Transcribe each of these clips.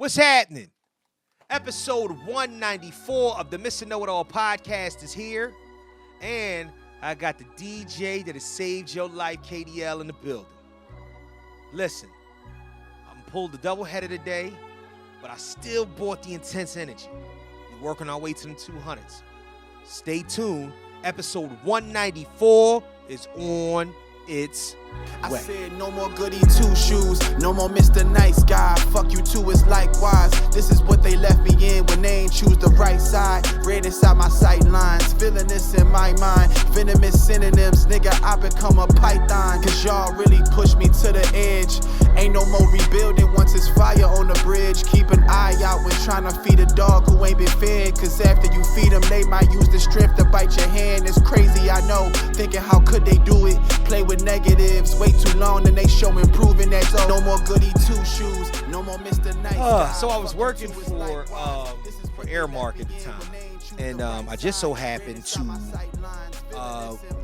What's happening? Episode 194 of the Mr. KnowItAll podcast is here. And I got the DJ that has saved your life, KDL, in the building. Listen, I'm pulled the doubleheader today, but I still bought the intense energy. We're working our way to the 200s. Stay tuned. Episode 194 is on its I way. said no more goody two shoes, no more Mr. Nice Guy. Fuck you too is likewise. This is what they left me in when they ain't choose the right side. Red inside my sight lines, feeling this in my mind. Venomous synonyms, nigga, I become a python. Cause y'all really push me to the edge. Ain't no more rebuilding once it's fire on the bridge. Keep an eye out when trying to feed a dog who ain't been fed. Cause after you feed them, they might use the strength to bite your hand. It's crazy, I know. Thinking how could they do it? Play with negatives. Way too long, and they show improving that. No more goody two shoes, no more Mr. Nice Guy. So I was working for Erra at the time, and I just so happened to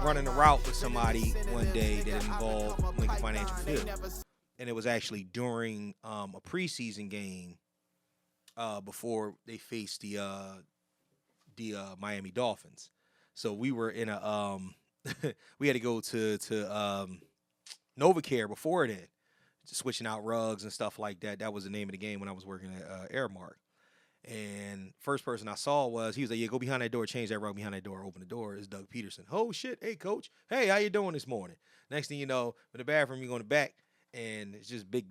running a route with somebody one day that involved Lincoln Financial Field, and it was actually during a preseason game before they faced the Miami Dolphins. So we were in a we had to go to NovaCare before then, switching out rugs and stuff like that. That was the name of the game when I was working at Erra. And first person I saw was, he was like, yeah, go behind that door, change that rug behind that door, open the door. It's Doug Peterson. Oh, shit. Hey, coach. Hey, how you doing this morning? Next thing you know, in the bathroom, you go in the back, and it's just big,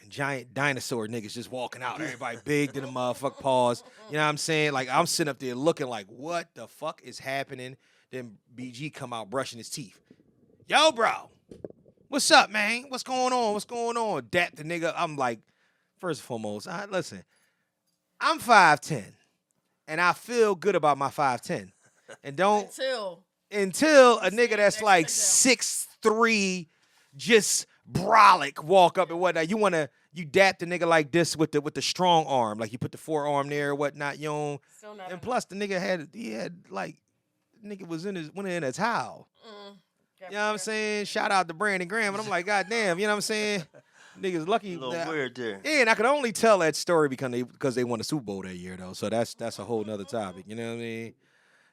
giant dinosaur niggas just walking out. Everybody big to the motherfucker paws. You know what I'm saying? Like, I'm sitting up there looking like, what the fuck is happening? Then BG come out brushing his teeth. Yo, bro. What's up, man? What's going on? What's going on? Dap the nigga. I'm like, first and foremost, listen, I'm 5'10", and I feel good about my 5'10", and don't until a nigga that's like 6'3", just brolic walk up and whatnot. You dap the nigga like this with the strong arm, like you put the forearm there or whatnot. You know, and plus the nigga had like nigga was in a towel. You know what I'm saying? Shout out to Brandon Graham. And I'm like, God damn, you know what I'm saying? Niggas lucky. A little weird there. Yeah, and I could only tell that story because they won the Super Bowl that year, though. So that's a whole nother topic. You know what I mean?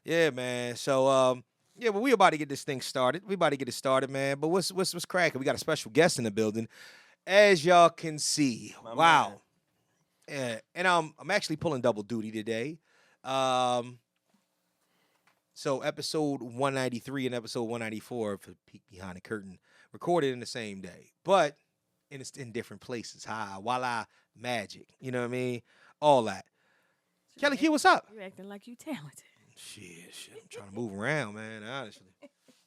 Yeah, man. So, yeah, but we about to get this thing started. We about to get it started, man. But what's cracking? We got a special guest in the building, as y'all can see. Wow. Yeah, and I'm actually pulling double duty today. So episode 193 and episode 194 for Peek Behind the Curtain recorded in the same day, but in different places. Voila, magic. You know what I mean? All that. Kellie Q, what's up? You acting like you talented. Shit. I'm trying to move around, man, honestly.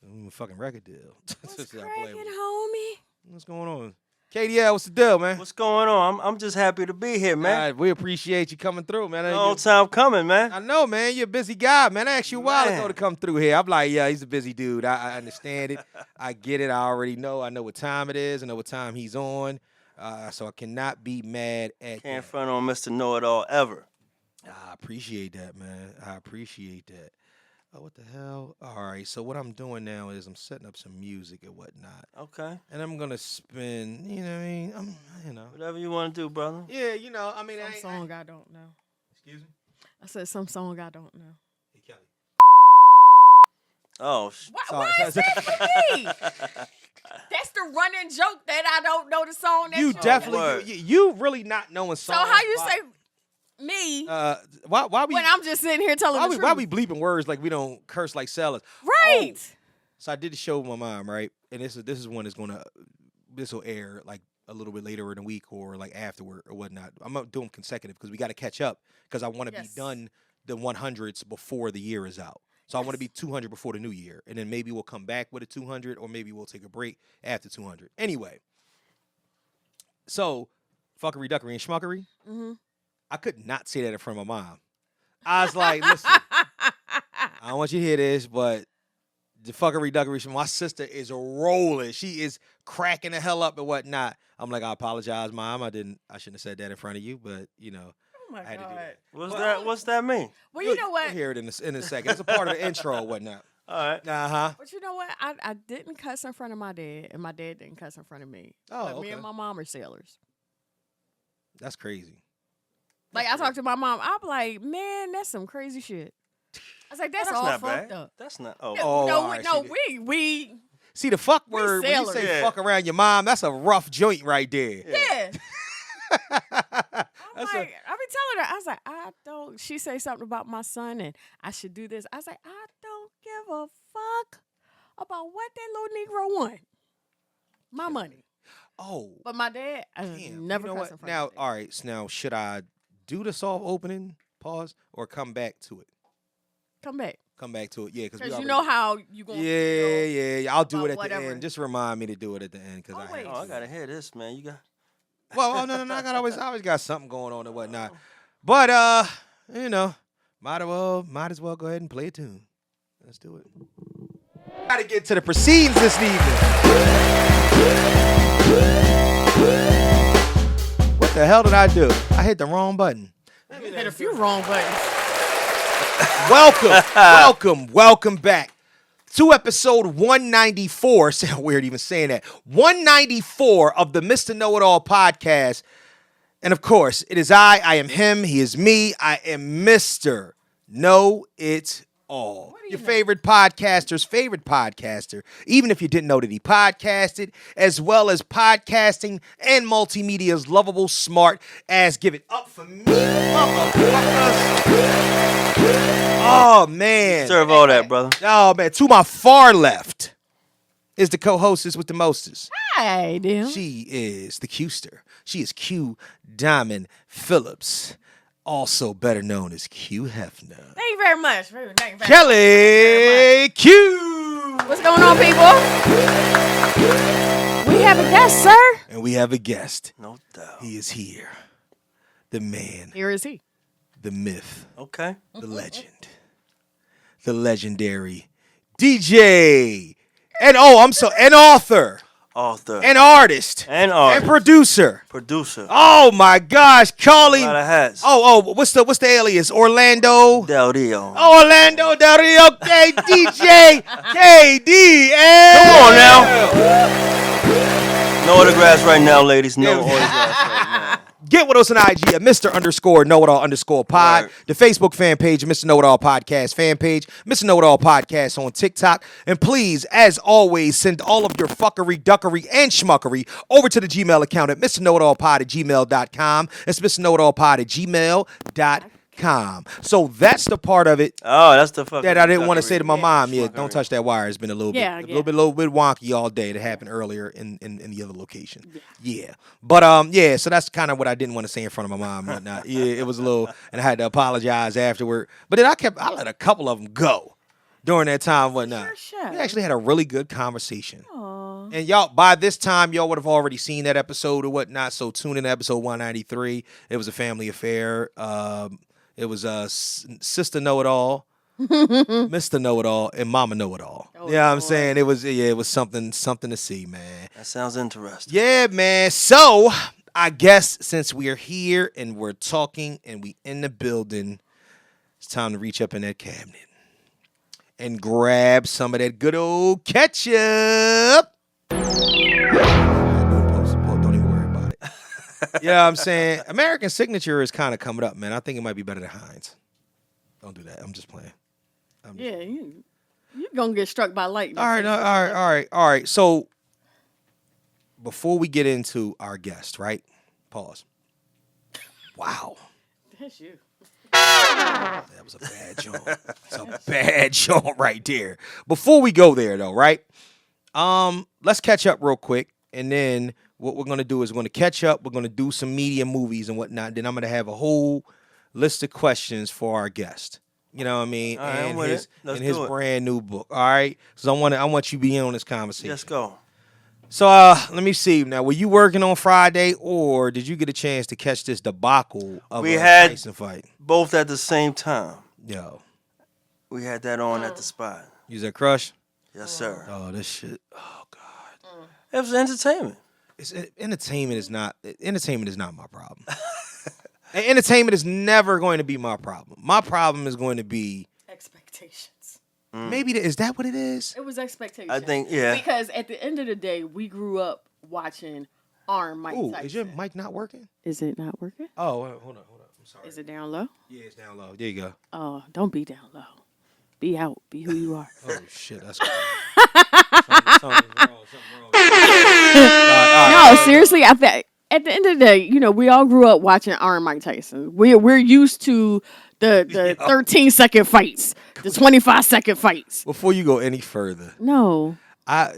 I'm a fucking record deal. What's cracking, homie? What's going on? KDL, what's the deal, man? What's going on? I'm just happy to be here, man. We appreciate you coming through, man. Long time coming, man. I know, man. You're a busy guy, man. I asked you a while ago to come through here. I'm like, yeah, he's a busy dude. I understand it. I get it. I already know. I know what time it is. I know what time he's on. So I cannot be mad at Can't front on Mr. Know-It-All ever. I appreciate that, man. I appreciate that. Oh, what the hell? All right, so what I'm doing now is I'm setting up some music and whatnot. Okay. And I'm going to spin, you know what I mean? Whatever you want to do, brother. Yeah, you know, I mean. Some song I don't know. Excuse me? I said some song I don't know. Hey, Kellie. Oh, Why is that for me? That's the running joke that I don't know the song. That You definitely, you really not knowing songs. So how you say me why we, when I'm just sitting here telling the truth? Why we bleeping words like we don't curse like sellers? Right. Oh, so I did the show with my mom, right? And this is one this will air like a little bit later in the week or like afterward or whatnot. I'm not doing consecutive because we got to catch up because I want to be done the 100s before the year is out. So I want to be 200 before the new year. And then maybe we'll come back with a 200 or maybe we'll take a break after 200. Anyway. So, fuckery, duckery, and schmuckery. Mm-hmm. I could not say that in front of my mom. I was like, listen, I don't want you to hear this, but the fuckery, duckery, my sister is rolling. She is cracking the hell up and whatnot. I'm like, I apologize, Mom. I shouldn't have said that in front of you, but, you know. Oh my I had God. to do that. What's that mean? Well, you know what? You'll hear it in a second. It's a part of the intro or whatnot. All right. Uh-huh. But you know what? I didn't cuss in front of my dad, and my dad didn't cuss in front of me. Oh, but okay. me and my mom are sailors. That's crazy. Like I talked to my mom, I'm like, man, that's some crazy shit. I was like, that's all not fucked bad. up. That's not. Oh, No, all right, we See the fuck We word when you sailors. say Yeah. fuck around your mom, that's a rough joint right there. yeah. I'm That's like, I be telling her, I was like, I don't. She say something about my son and I should do this. I was like, I don't give a fuck about what that little Negro want. My money. Oh, But my dad, I damn. never You know cuss what? in front Now, of my dad. all right. So now, should I do the soft opening pause or come back to it? Come back. Come back to it, yeah, because Because you know how you going to yeah. I'll do it about at whatever. the end. Just remind me to do it at the end, because Always. Oh, I gotta hear this, man. You got. Well, oh, no, I always got something going on and whatnot. But you know, might as well go ahead and play a tune. Let's do it. Gotta get to the proceedings this evening. What the hell did I do? I hit the wrong button. You hit a few wrong buttons. Welcome back to episode 194. Sound weird even saying that. 194 of the Mr. Know-It-All podcast. And of course, it is I am him, he is me. I am Mr. Know-It-All. Your favorite podcaster's favorite podcaster. Even if you didn't know that he podcasted, as well as podcasting and multimedia's lovable, smart ass. Give it up for me, motherfuckers. Oh, man. Serve all that, brother. Oh, man. To my far left is the co-hostess with the mostest. Hi, damn. She is the Qster. She is Q Diamond Phillips, also better known as Q Hefner. Thank you very much. Thank you very much. Kellie Q. What's going on, people? We have a guest, sir. And we have a guest. No doubt. He is here. The man, Here is he. the myth, Okay. the legend, the legendary DJ, and author, Author. and artist, And artist. and producer. Producer. Oh my gosh, Kellie. A lot of hats. What's the alias? Orlando. Del Rio. Orlando Del Rio, okay, DJ KDL. Come on now. No autographs right now, ladies. No Yeah. autographs right now. Get with us on IG at Mr._Know-It-All_pod. Right. The Facebook fan page, Mr. Know-It-All Podcast fan page, Mr. Know-It-All Podcast on TikTok. And please, as always, send all of your fuckery, duckery, and schmuckery over to the Gmail account at MrKnowItAllPod@gmail.com. It's MrKnowItAllPod@gmail.com. So that's the part of it Oh, that's the fucking. that I didn't want to say to my duckery. mom. Yeah, Schmuckery. don't touch that wire. It's been a little Yeah, bit, yeah. a little bit wonky all day. That happened earlier in the other location. Yeah, but yeah. So that's kind of what I didn't want to say in front of my mom and whatnot. Yeah, it was a little, and I had to apologize afterward. But then I let a couple of them go during that time and whatnot. Sure. We actually had a really good conversation. Aw. And y'all, by this time, y'all would have already seen that episode or whatnot. So tune in to episode 193. It was a family affair. It was Sister Know-It-All, Mr. Know-It-All, and Mama Know-It-All. Oh, Yeah, you know what I'm Lord. saying? It was something to see, man. That sounds interesting. Yeah, man. So I guess since we are here and we're talking and we in the building, it's time to reach up in that cabinet and grab some of that good old ketchup. Don't even worry about it. Yeah, you know what I'm saying? American Signature is kind of coming up, man. I think it might be better than Heinz. Don't do that. I'm just playing. Yeah, you gonna get struck by lightning. All right. So before we get into our guest, right? Pause. Wow. That's you. That was a bad joint. It's a bad joint right there. Before we go there, though, right? Let's catch up real quick, and then what we're gonna do is we're gonna catch up. We're gonna do some media movies and whatnot. Then I'm gonna have a whole list of questions for our guest. You know what I mean? All right, I'm and with his it. Let's and his do it. brand new book. All right. So I want you to be in on this conversation. Let's go. So let me see. Now, were you working on Friday, or did you get a chance to catch this debacle of We a had- Tyson fight? Both at the same time. Yo, We had that on at the spot. you was at Crush? Yes, sir. Oh, this shit. Oh God. It was entertainment. Entertainment is not my problem. And entertainment is never going to be my problem. My problem is going to be Expectations. maybe is that what it is? It was expectations. I think, yeah. Because at the end of the day, we grew up watching Arm Mike Ooh, Tyson. is your mic not working? Is it not working? Oh, hold on. I'm sorry. Is it down low? Yeah, it's down low. There you go. Oh, don't be down low. Be out. Be who you are. Oh shit, that's something's wrong. Something wrong. No, seriously, at the end of the day, we all grew up watching Iron Mike Tyson. We're used to the 13-second fights, the 25-second fights. Before you go any further, No. why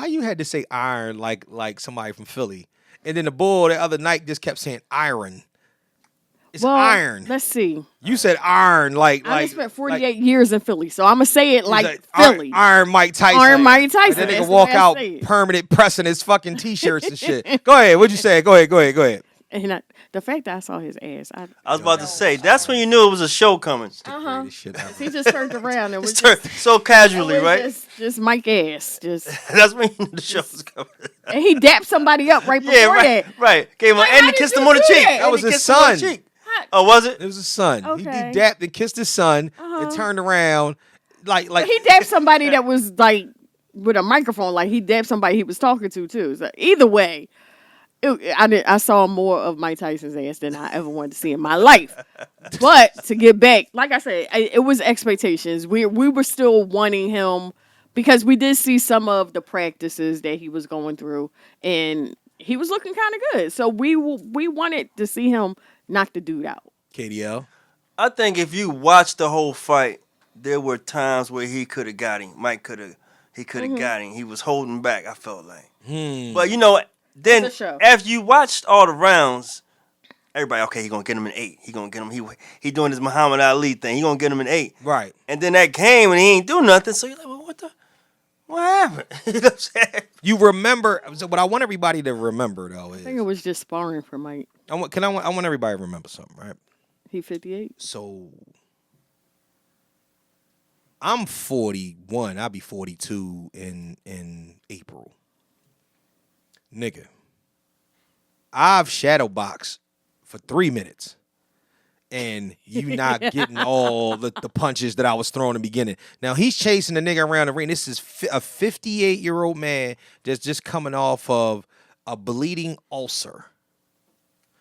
you had to say iron like somebody from Philly, and then the bull the other night just kept saying iron. It's iron. Let's see. You said iron I spent 48 years in Philly, so I'm gonna say it like Philly. Iron Mike Tyson. Iron Mike Tyson. And then they That's can walk the way I out say it. permanent pressing his fucking t-shirts and shit. Go ahead. What'd you say? Go ahead. And the fact that I saw his ass, I was about to say, that's when you knew it was a show coming. Greatest shit ever. he just turned around and was So casually, right? Just Mike ass, just That's when you knew the show was coming. and he dapped somebody up right before Yeah, right, that. right. Gave him Like, and how he did kissed you him on the do cheek. that? And That was he his kissed him on the son. cheek. Oh, was it? It was his son. Okay. He dapped and kissed his son and turned around like He dapped somebody that was like with a microphone, like he dapped somebody he was talking to too. So either way, I saw more of Mike Tyson's ass than I ever wanted to see in my life. But to get back, like I said, it was expectations. We were still wanting him because we did see some of the practices that he was going through, and he was looking kind of good. So we wanted to see him knock the dude out. KDL. I think if you watch the whole fight, there were times where he could have got him. Mike could have got him. He was holding back, I felt like. But then It's a show. after you watched all the rounds, everybody, okay, he gonna get him an 8. He gonna get him. He doing his Muhammad Ali thing. He gonna get him an 8. Right. And then that came and he ain't do nothing. So you're like, well, what happened? You know what I'm saying? You remember? So what I want everybody to remember though I think it is was just sparring for Mike. I want everybody to remember something, right? He 58. So I'm 41. I'll be 42 in April. Nigga, I've shadow boxed for 3 minutes, and you not getting all the punches that I was throwing in the beginning. Now he's chasing the nigga around the ring. This is a 58-year-old man that's just coming off of a bleeding ulcer.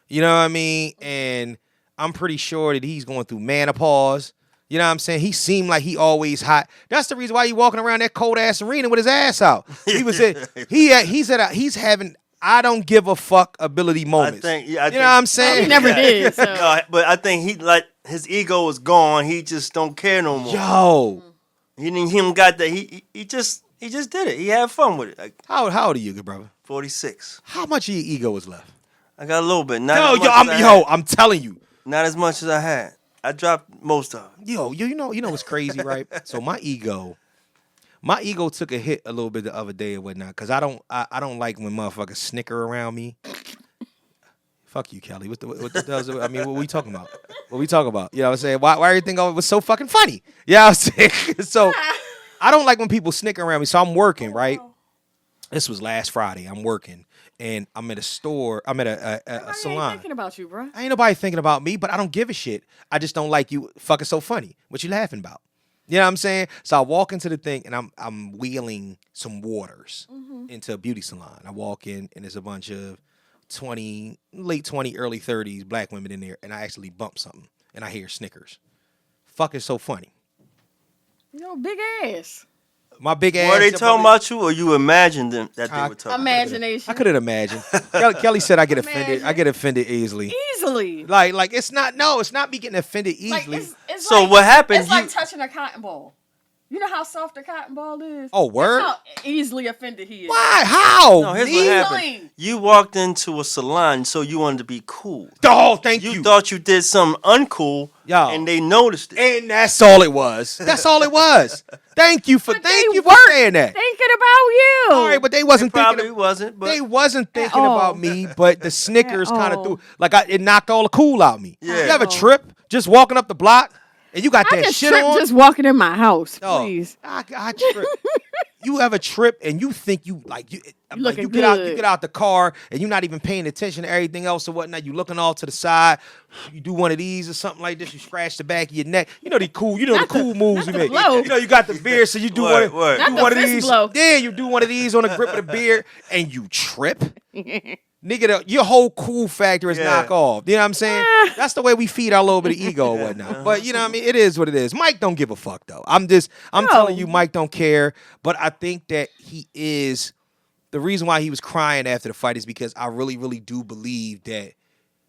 You know what I mean? And I'm pretty sure that he's going through menopause. You know what I'm saying? He seemed like he always hot. That's the reason why he walking around that cold ass arena with his ass out. He's having I don't give a fuck ability moments. I know what I'm saying? He never did. So. No, but I think his ego is gone. He just don't care no more. Yo, He didn't got that. He just did it. He had fun with it. Like how old are you, good brother? 46. How much of your ego is left? I got a little bit. Not as much as I had. I'm telling you. Not as much as I had. I dropped most of it. You know what's crazy, right? So my ego took a hit a little bit the other day and whatnot, because I don't like when motherfuckers snicker around me. Fuck you, Kelly. What the hell's I mean, what we talking about? What we talking about? You know what I'm saying? Why everything was so fucking funny? You know what I'm saying? So I don't like when people snicker around me. So I'm working, right? This was last Friday. I'm working. And I'm at a store. I'm at a salon. Ain't thinking about you, bro. Ain't nobody thinking about me, but I don't give a shit. I just don't like you fucking so funny. What you laughing about? You know what I'm saying? So I walk into the thing and I'm wheeling some waters into a beauty salon. I walk in and there's a bunch of late 20, early 30s black women in there, and I actually bump something and I hear snickers. Fuck, it's so funny. Yo, big ass. My big ass. Were they talking about you, or you imagined them that they were talking Imagination. I couldn't imagine. Kelly said I get offended. I get offended easily. Easily. Like it's not me getting offended easily. Like, it's So like, what happened? It's like touching a cotton ball. You know how soft a cotton ball is? Oh, word? That's how easily offended he is. Why? How? No, here's Me? what happened. You walked into a salon, so you wanted to be cool. Oh, thank you. You thought you did something uncool, Yo. and they noticed it. And that's all it was. That's all it was. Thank you for saying that. Thinking about you. All right, but they wasn't Probably thinking. wasn't, but They wasn't thinking all. about me, but the Snickers At kind of all. threw. Like it knocked all the cool out of me. Yeah. You ever trip just walking up the block and you got I that just shit tripped on? just walking in my house, Oh, please. I trip. You ever trip and you think you like you looking get out good. the car and you're not even paying attention to everything else or whatnot. You looking all to the side. You do one of these or something like this. You scratch the back of your neck. You know the cool moves we the make. blow. You know you got the beard, so you do Word, one word. do Not the one of fist these. blow. Yeah, you do one of these on the grip of the beard and you trip. nigga, your whole cool factor is Yeah. knock off. You know what I'm saying? That's the way we feed our little bit of ego and whatnot. But you know what I mean? It is what it is. Mike don't give a fuck though. I'm telling you, Mike don't care. But I think that he is. The reason why he was crying after the fight is because I really, really do believe that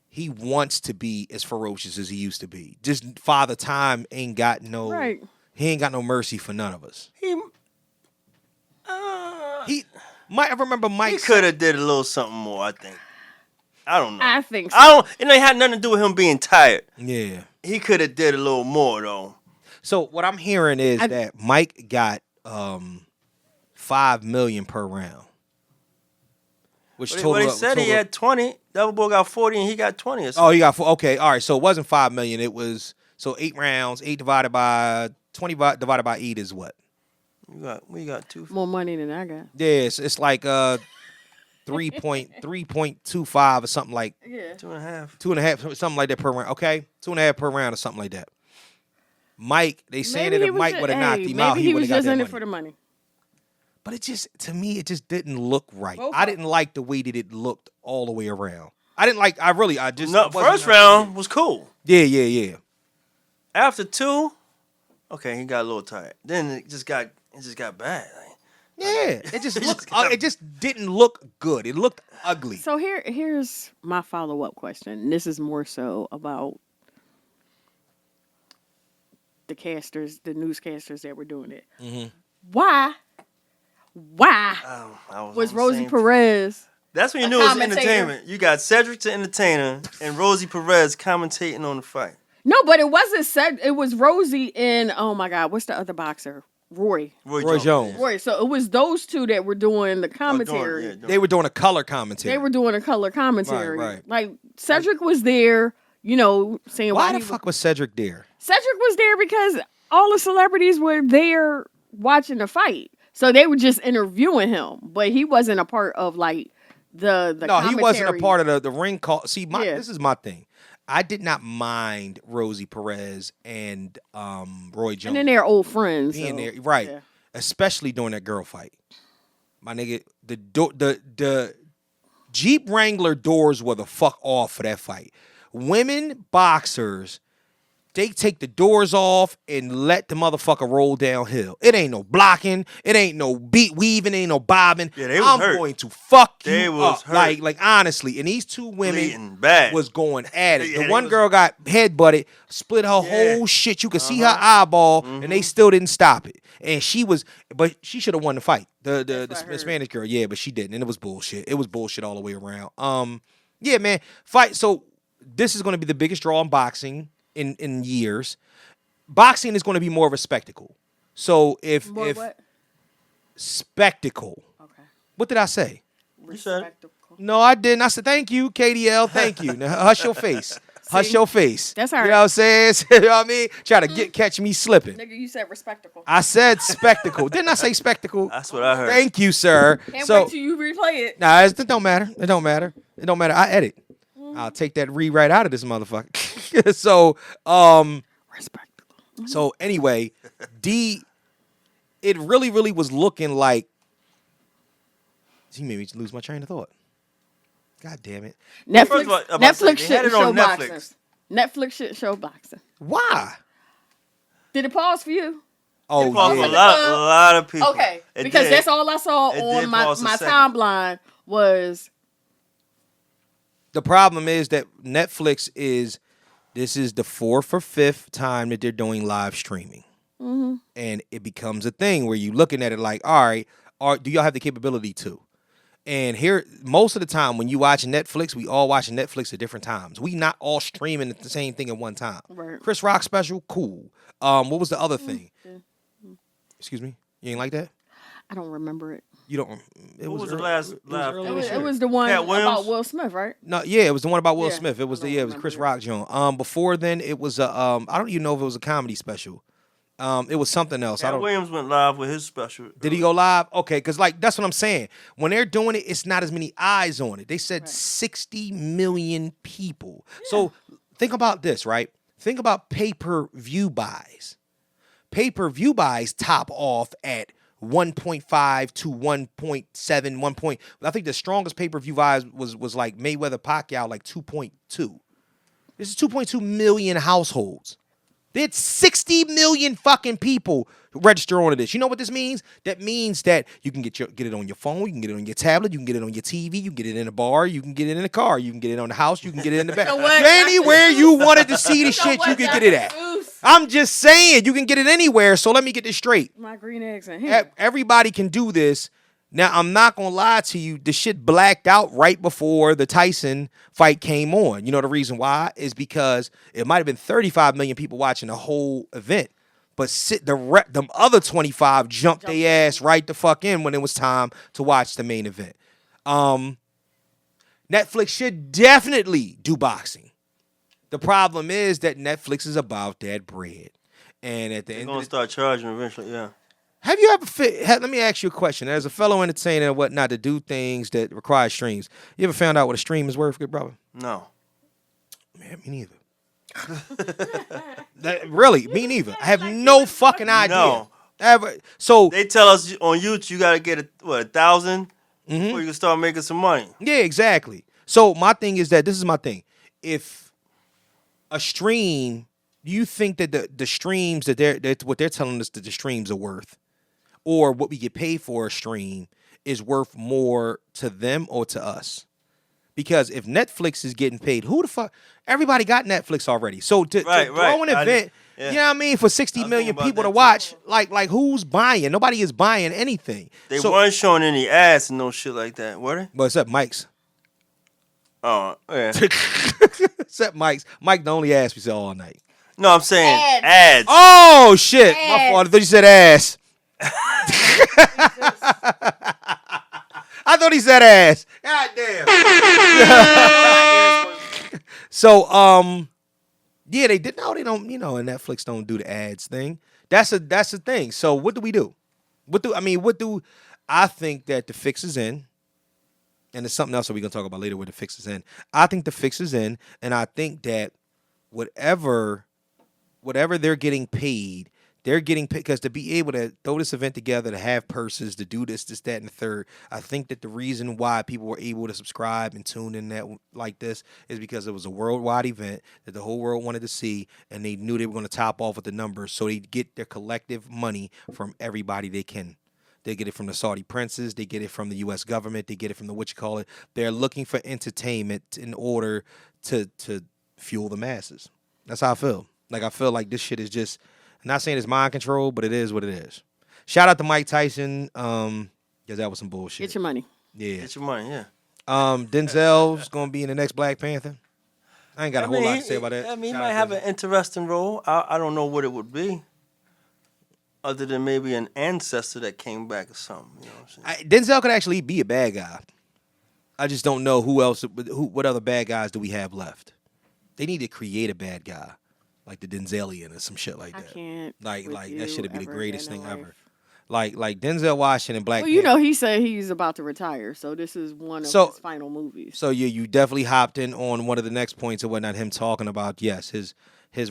he wants to be as ferocious as he used to be. Just Father Time ain't got no. Right. He ain't got no mercy for none of us. He I remember Mike. could have did a little something more. I think. I don't know. I think so. I don't. It had nothing to do with him being tired. Yeah. He could have did a little more though. So what I'm hearing is that Mike got $5 million per round, which But total. they said he had 20. Double Boy got 40 and he got 20 or something. Oh, he got 4. Okay, all right. So it wasn't $5 million. It was 8 rounds. 8 divided by 20 divided by 8 is what? We got 2. More money than I got. Yes, it's like 3.25 or something like. Yeah. 2.5. 2.5, something like that per round. Okay, 2.5 per round or something like that. Mike, they saying that if Mike would have knocked him out, he would have got just that in money. it for the money. But it just, to me, it just didn't look right. Both I of didn't like the way that it looked all the way around. I didn't like. I just No, it wasn't- first round was cool. Yeah. After 2, okay, he got a little tired. Then it just got bad. Yeah, it just looked. It just didn't look good. It looked ugly. So here's my follow-up question. This is more so about the newscasters that were doing it. Mm-hmm. Why I was on the Rosie same- Perez? That's when you a knew it was commentator? entertainment. You got Cedric the entertainer and Rosie Perez commentating on the fight. No, but it wasn't said. It was Rosie and oh my God, what's the other boxer? Roy. Roy Jones. Roy. So it was those two that were doing the commentary. They were doing a color commentary. They were doing a color commentary. Right. Like Cedric was there, saying Why why the fuck was Cedric there? Cedric was there because all the celebrities were there watching the fight. So they were just interviewing him, but he wasn't a part of like the No, he wasn't a commentary. part of the ring call. See, Yeah. this is my thing. I did not mind Rosie Perez and Roy Jones And then they're old friends. being so, there, right? yeah. Especially during that girl fight. My nigga, the Jeep Wrangler doors were the fuck off for that fight. Women boxers, they take the doors off and let the motherfucker roll downhill. It ain't no blocking. It ain't no beat weaving. Ain't no bobbing. Yeah, they was I'm hurt. going to fuck They you was up. hurt. Like honestly. And these two women Bleeding bad. was going at it. Yeah, The they one was- girl got headbutted, split her Yeah. whole shit. You could see her eyeball, and they still didn't stop it. And but she should have won the fight. The That's what I heard. Spanish girl, yeah, but she didn't, and it was bullshit. It was bullshit all the way around. Yeah, man, fight. So this is going to be the biggest draw in boxing in years. Boxing is going to be more of a spectacle. So if What? spectacle, Okay. what did I say? You said it. Respectable. No, I didn't. I said thank you, KDL. Thank you. Now hush your face. Hush your face. That's all You right. know what I'm saying? You know what I mean? Try to catch me slipping. Nigga, you said respectable. I said spectacle. Didn't I say spectacle? That's what I heard. Thank you, sir. Can't So wait till you replay it. nah, it don't matter. It don't matter. It don't matter. I edit. I'll take that rewrite out of this motherfucker. So Respectable. so anyway, it really, really was looking like he made me lose my train of thought. God damn it. Netflix, First of all, I'm about to say, Netflix they had shouldn't it show on boxing. Netflix. Netflix should show boxing. Why? Did it pause for you? Oh Pause for a yeah. lot of people. Okay, It because did. that's all I saw It on did my pause a second. timeline was The problem is that this is the 4th or 5th time that they're doing live streaming. And it becomes a thing where you're looking at it like, all right, do y'all have the capability to? And here, most of the time when you watch Netflix, we all watching Netflix at different times. We not all streaming the same thing at one time. Right. Chris Rock special, cool. What was the other thing? Excuse me? You ain't like that? I don't remember it. You don't. It What was the early- last it was live early thing? this It year. was the one Cat about Williams? Will Smith, right? No, yeah, it was the one about Will Yeah, Smith. It was I it don't was Chris remember Rock joint. Before then, it was I don't even know if it was a comedy special. It was something else. I Cat don't. Williams went live with his special. Did he go live? Okay, because like that's what I'm saying. When they're doing it, it's not as many eyes on it. They said 60 million people. So think about this, right? Think about pay-per-view buys. Pay-per-view buys top off at 1.5 to 1.7, 1 point. I think the strongest pay-per-view vibes was like Mayweather Pacquiao, like 2.2. This is 2.2 million households. There's 60 million fucking people register on this. You know what this means? That means that you can get it on your phone, you can get it on your tablet, you can get it on your TV, you can get it in a bar, you can get it in a car, you can get it on the house, you can get it in the back. Anywhere you wanted to see the shit, you can get it at. I'm just saying, you can get it anywhere. So let me get this straight. My green eggs and ham. Everybody can do this. Now, I'm not going to lie to you. The shit blacked out right before the Tyson fight came on. You know the reason why? Is because it might have been 35 million people watching the whole event. But them other 25 jumped their ass right the fuck in when it was time to watch the main event. Netflix should definitely do boxing. The problem is that Netflix is about that bread. And at the end They're going to start charging eventually, yeah. Have you ever let me ask you a question. As a fellow entertainer and whatnot to do things that require streams, you ever found out what a stream is worth, good brother? No. Man, me neither. Really, me neither. I have no fucking idea. No. Ever. So they tell us on YouTube you got to get 1,000 before you can start making some money. Yeah, exactly. So my thing is that this is my thing. If a stream, do you think that the streams that what they're telling us that the streams are worth, or what we get paid for a stream is worth more to them or to us? Because if Netflix is getting paid, who the fuck? Everybody got Netflix already. So to throw an event, you know what I mean, for 60 million people to watch, like who's buying? Nobody is buying anything. They weren't showing any ads and no shit like that, were they? But except Mike's. Oh, yeah. Except Mike's. Mike the only ass we saw all night. No, I'm saying ads. Oh, shit. Ads. My fault. I thought you said ass. I thought he said ass. God damn. So, yeah, they did. No, they don't. You know, and Netflix don't do the ads thing. That's the thing. So, what do we do? I think that the fix is in, and there's something else that we're gonna talk about later where the fix is in. I think the fix is in, and I think that whatever they're getting paid. They're getting paid because to be able to throw this event together, to have purses, to do this, that, and the third. I think that the reason why people were able to subscribe and tune in that like this is because it was a worldwide event that the whole world wanted to see, and they knew they were going to top off with the numbers, so they get their collective money from everybody they can. They get it from the Saudi princes. They get it from the U.S. government. They get it from the They're looking for entertainment in order to fuel the masses. That's how I feel. Like, I feel like this shit is just... I'm not saying it's mind control, but it is what it is. Shout out to Mike Tyson. Because that was some bullshit. Get your money. Yeah. Get your money, yeah. Denzel's going to be in the next Black Panther. I ain't got a whole lot to say about that. I mean, he might have an interesting role. I don't know what it would be. Other than maybe an ancestor that came back or something. You know what I'm saying? Denzel could actually be a bad guy. I just don't know what other bad guys do we have left. They need to create a bad guy. Like the Denzelian or some shit like that. I can't. Like that should be the greatest thing ever. Like Denzel Washington, Black Panther. Well, you know, he said he's about to retire, so this is one of his final movies. So you definitely hopped in on one of the next points and whatnot. Him talking about his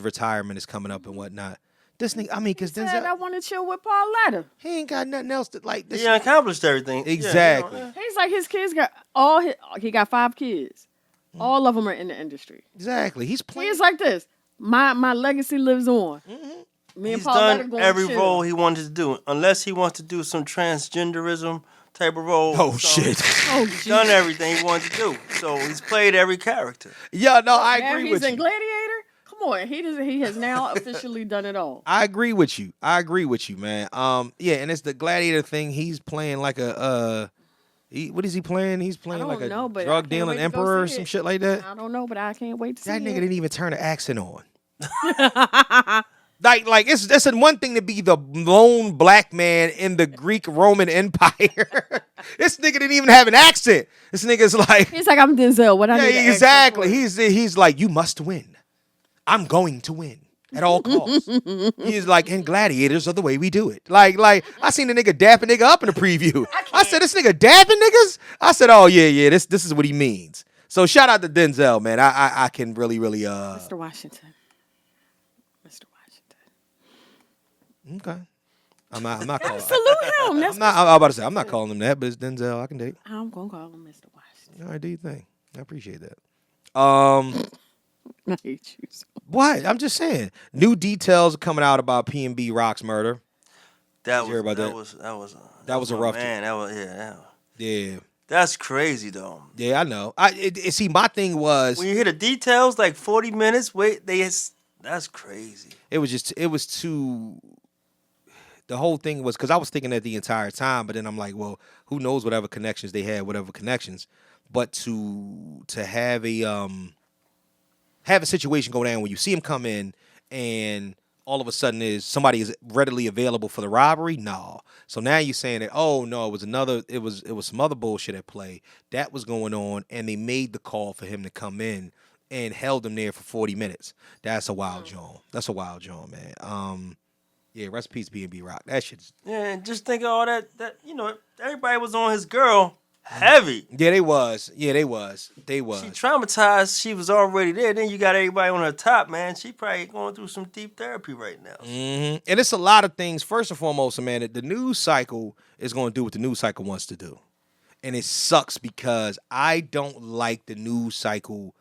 retirement is coming up and whatnot. This nigga, I mean, because Denzel, I want to chill with Pauletta. He ain't got nothing else to like. This he accomplished everything. Exactly. Yeah, he's like his kids got he got 5 kids. All of them are in the industry. Exactly. He's playing. He's like this. My legacy lives on. Mm-hmm. He's done every role he wanted to do, unless he wants to do some transgenderism type of role. Oh shit! He's done everything he wanted to do, so he's played every character. Yeah, no, I agree with you. He's in Gladiator. Come on, he has now officially done it all. I agree with you, man. Yeah, and it's the Gladiator thing. He's playing like a what is he playing? He's playing like a drug dealing emperor or some shit like that. I don't know, but I can't wait to see that nigga it. Didn't even turn the accent on. like it's one thing to be the lone black man in the Greek Roman Empire. This nigga didn't even have an accent. This nigga's like he's like, I'm Denzel. What I need exactly. He's like, you must win. I'm going to win. At all costs. He's like, in Gladiators are the way we do it. Like I seen the nigga dapping nigga up in the preview. I said, this nigga dapping niggas? I said, oh yeah, this is what he means. So shout out to Denzel, man. I can really Mr. Washington. Okay. I'm not calling. Salute him. That's I'm about to say I'm not calling him that, but it's Denzel. I can date. I'm gonna call him Mr. Washington. All right, do you think? I appreciate that. I hate you. So. What? I'm just saying. New details are coming out about P&B Rock's murder. That Did you hear about that? was a my rough man. That was Yeah. That's crazy though. Yeah, I know. See, my thing was When you hear the details, like 40 minutes. That's crazy. it was too. The whole thing was because I was thinking that the entire time, but then I'm like, well, who knows whatever connections they had, whatever connections, but to have a situation go down when you see him come in and all of a sudden somebody is readily available for the robbery. No. So now you're saying that, oh no, it was some other bullshit at play that was going on, and they made the call for him to come in and held him there for 40 minutes. That's a wild John. That's a wild John, man. Yeah, rest in peace, B&B Rock. That shit's Yeah, and just think of all that everybody was on his girl heavy. Yeah, they was. They She traumatized. She was already there. Then you got everybody on her top, man. She probably going through some deep therapy right now. Mm-hmm. And it's a lot of things. First and foremost, man, that the news cycle is going to do what the news cycle wants to do. And it sucks because I don't like the news cycle,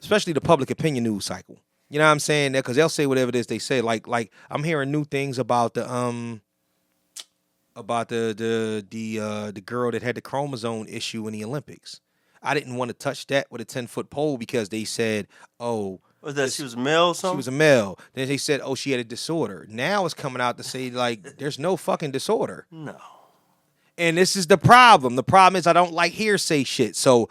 especially the public opinion news cycle. You know what I'm saying? Because they'll say whatever it is they say. Like I'm hearing new things about the girl that had the chromosome issue in the Olympics. I didn't want to touch that with a 10-foot pole because they said, oh, Was that she was male or something? she was a male. Then they said, oh, she had a disorder. Now it's coming out to say, like, there's no fucking disorder. No. And this is the problem. The problem is I don't like hearsay shit. So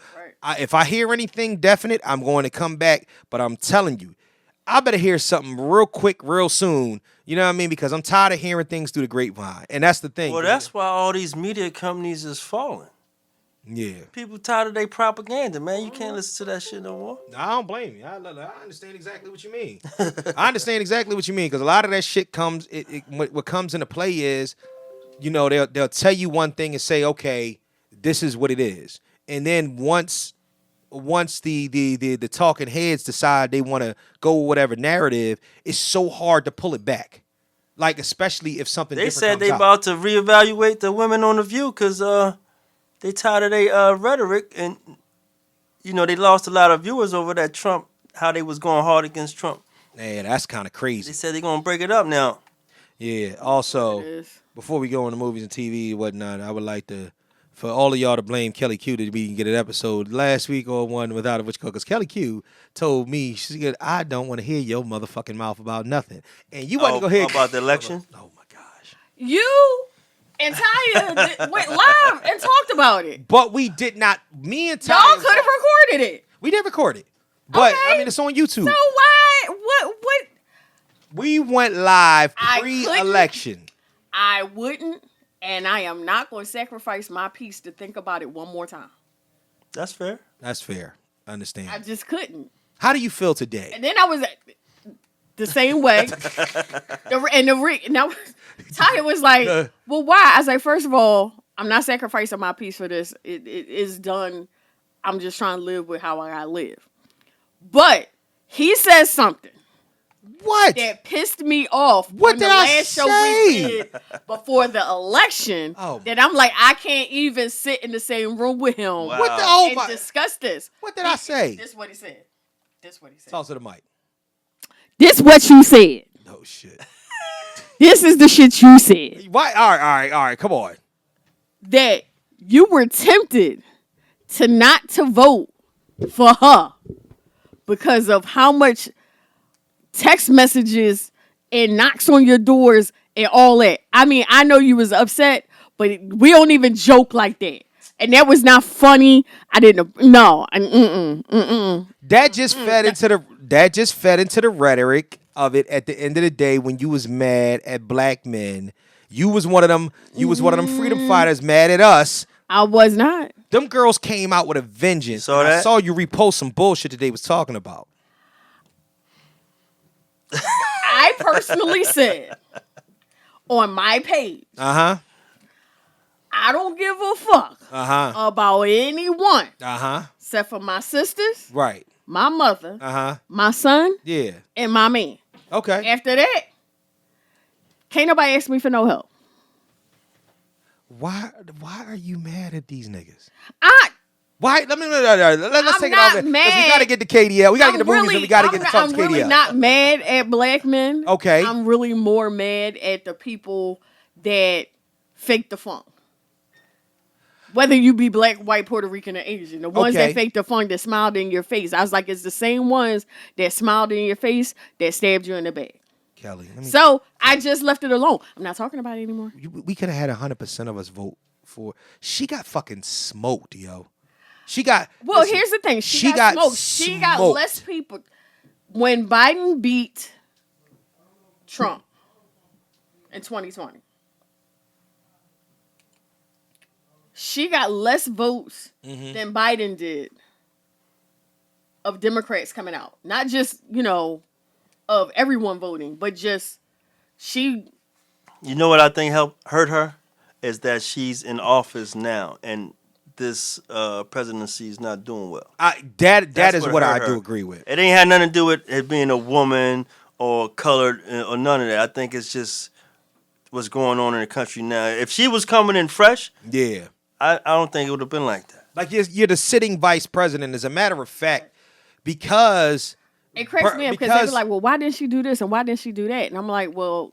if I hear anything definite, I'm going to come back. But I'm telling you, I better hear something real quick, real soon. You know what I mean? Because I'm tired of hearing things through the grapevine. And that's the thing. Well, that's why all these media companies is falling. Yeah. People tired of their propaganda, man. You can't listen to that shit no more. I don't blame you. I understand exactly what you mean. I understand exactly what you mean because a lot of that shit comes. What comes into play is, you know, they'll tell you one thing and say, okay, this is what it is, and then once the talking heads decide they want to go with whatever narrative, it's so hard to pull it back. Like especially if something They different said comes they out. about to reevaluate the women on the View because they tired of their rhetoric, and you know they lost a lot of viewers over that Trump, how they was going hard against Trump. Man, that's kind of They crazy. said they're gonna break it up now. Yeah. Also, before we go into movies and TV and whatnot, I would like for all of y'all to blame Kellie Q that we can get an episode last week or one without a because Kellie Q told me, she said, I don't want to hear your motherfucking mouth about nothing. And you wasn't going to hear about the election? Oh my gosh. You and Taya went live and talked about it. But we did not, me and Taya. Y'all could have recorded it. We did record it. But, Okay. I mean, it's on YouTube. So why? What? We went live I pre-election. I wouldn't, and I am not going to sacrifice my peace to think about it one more time. That's fair. That's fair. I understand. I just couldn't. How do you feel today? And then I was the same way. Now Taya was like, well, why? I was like, first of all, I'm not sacrificing my peace for this. It is done. I'm just trying to live with how I live. But he says something. What? That pissed me off. What on did the I last show say? we did before the election. Oh. That I'm like, I can't even sit in the same room with him Wow. What the? Oh and my. discuss this. What did I say? This is what he said. Talk to the mic. This what you said. Oh shit. This is the shit you said. Why? All right. Come on. That you were tempted to not to vote for her because of how much text messages and knocks on your doors and all that. I mean, I know you was upset, but we don't even joke like that. And that was not funny. I didn't. No. That just fed into the rhetoric of it. At the end of the day, when you was mad at black men, you was one of them. You was one of them freedom fighters mad at us. I was not. Them girls came out with a vengeance. Saw And I that? saw you repost some bullshit that they was talking about. I personally said on my page, Uh-huh. I don't give a fuck Uh-huh. about anyone Uh-huh. except for my sisters, Right. my mother, Uh-huh. my son, Yeah. and my man. Okay. After that, Can't nobody ask me for no help. Why are you mad at these niggas? I Why? Let's I'm take it not off. mad. We got to get to KDL. We got to I'm get the movies, really, and we got to I'm get to not- talk to I'm KDL. really not mad at black men. Okay. I'm really more mad at the people that fake the funk. Whether you be black, white, Puerto Rican, or Asian, the ones Okay. that fake the funk that smiled in your face. I was like, it's the same ones that smiled in your face that stabbed you in the back. Kelly, let me. So I just left it alone. I'm not talking about it anymore. We could have had 100% of us vote for. She got fucking smoked, yo. She got. Well, listen, here's the thing. She got got smoked. She got smoked. less people. When Biden beat Trump in 2020, she got less votes than Biden did of Democrats coming out. Not just, of everyone voting, but just she. You know what I think hurt her? Is that she's in office now, and this presidency is not doing well. That That's is what I hurt do her. agree with. It ain't had nothing to do with it being a woman or colored or none of that. I think it's just what's going on in the country now. If she was coming in fresh, Yeah. I don't think it would have been like that. Like you're the sitting vice president. As a matter of fact, because It cracks me up because they were like, well, why didn't she do this and why didn't she do that? And I'm like, well,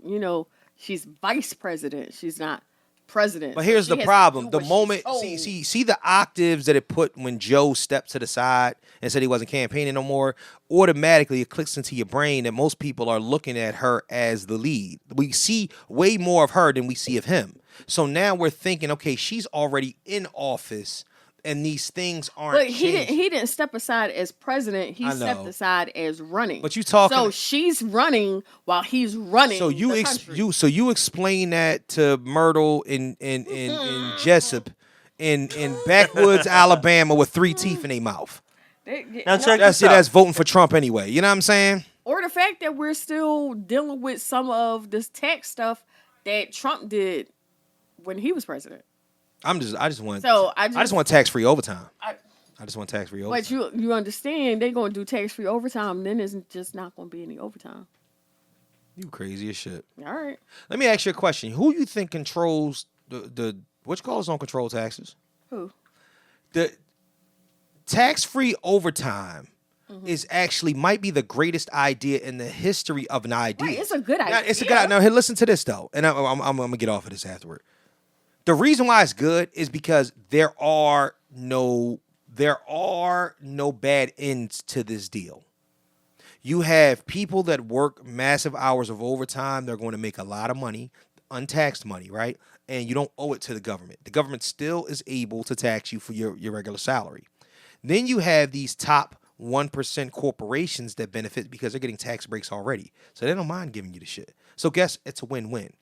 she's vice president. She's not president. But So here's she the has to problem. do The what she's moment told. see the octaves that it put when Joe stepped to the side and said he wasn't campaigning no more, automatically it clicks into your brain that most people are looking at her as the lead. We see way more of her than we see of him. So now we're thinking, okay, she's already in office and these things aren't But he changed. didn't step aside as president. He I stepped know. aside as running. But you talking So she's running while he's running. So you the country. you explain that to Myrtle in Jessup in backwoods Alabama with 3 teeth in their mouth. Now check That's this out. That's voting for Trump anyway. You know what I'm saying? Or the fact that we're still dealing with some of this tax stuff that Trump did when he was president. I just want I just want tax-free overtime. I- I just want tax-free overtime. But you understand they're gonna do tax-free overtime, then there's just not gonna be any overtime. You crazy as shit. All right. Let me ask you a question. Who you think controls the what you call don't control taxes? Who? The tax-free overtime is actually might be the greatest idea in the history of an idea. Right, it's a good Now, idea. it's a good idea. Now, here, listen to this though, and I'm gonna get off of this afterward. The reason why it's good is because there are no bad ends to this deal. You have people that work massive hours of overtime. They're going to make a lot of money, untaxed money, right? And you don't owe it to the government. The government still is able to tax you for your regular salary. Then you have these top 1% corporations that benefit because they're getting tax breaks already. So they don't mind giving you the shit. So guess it's a win-win.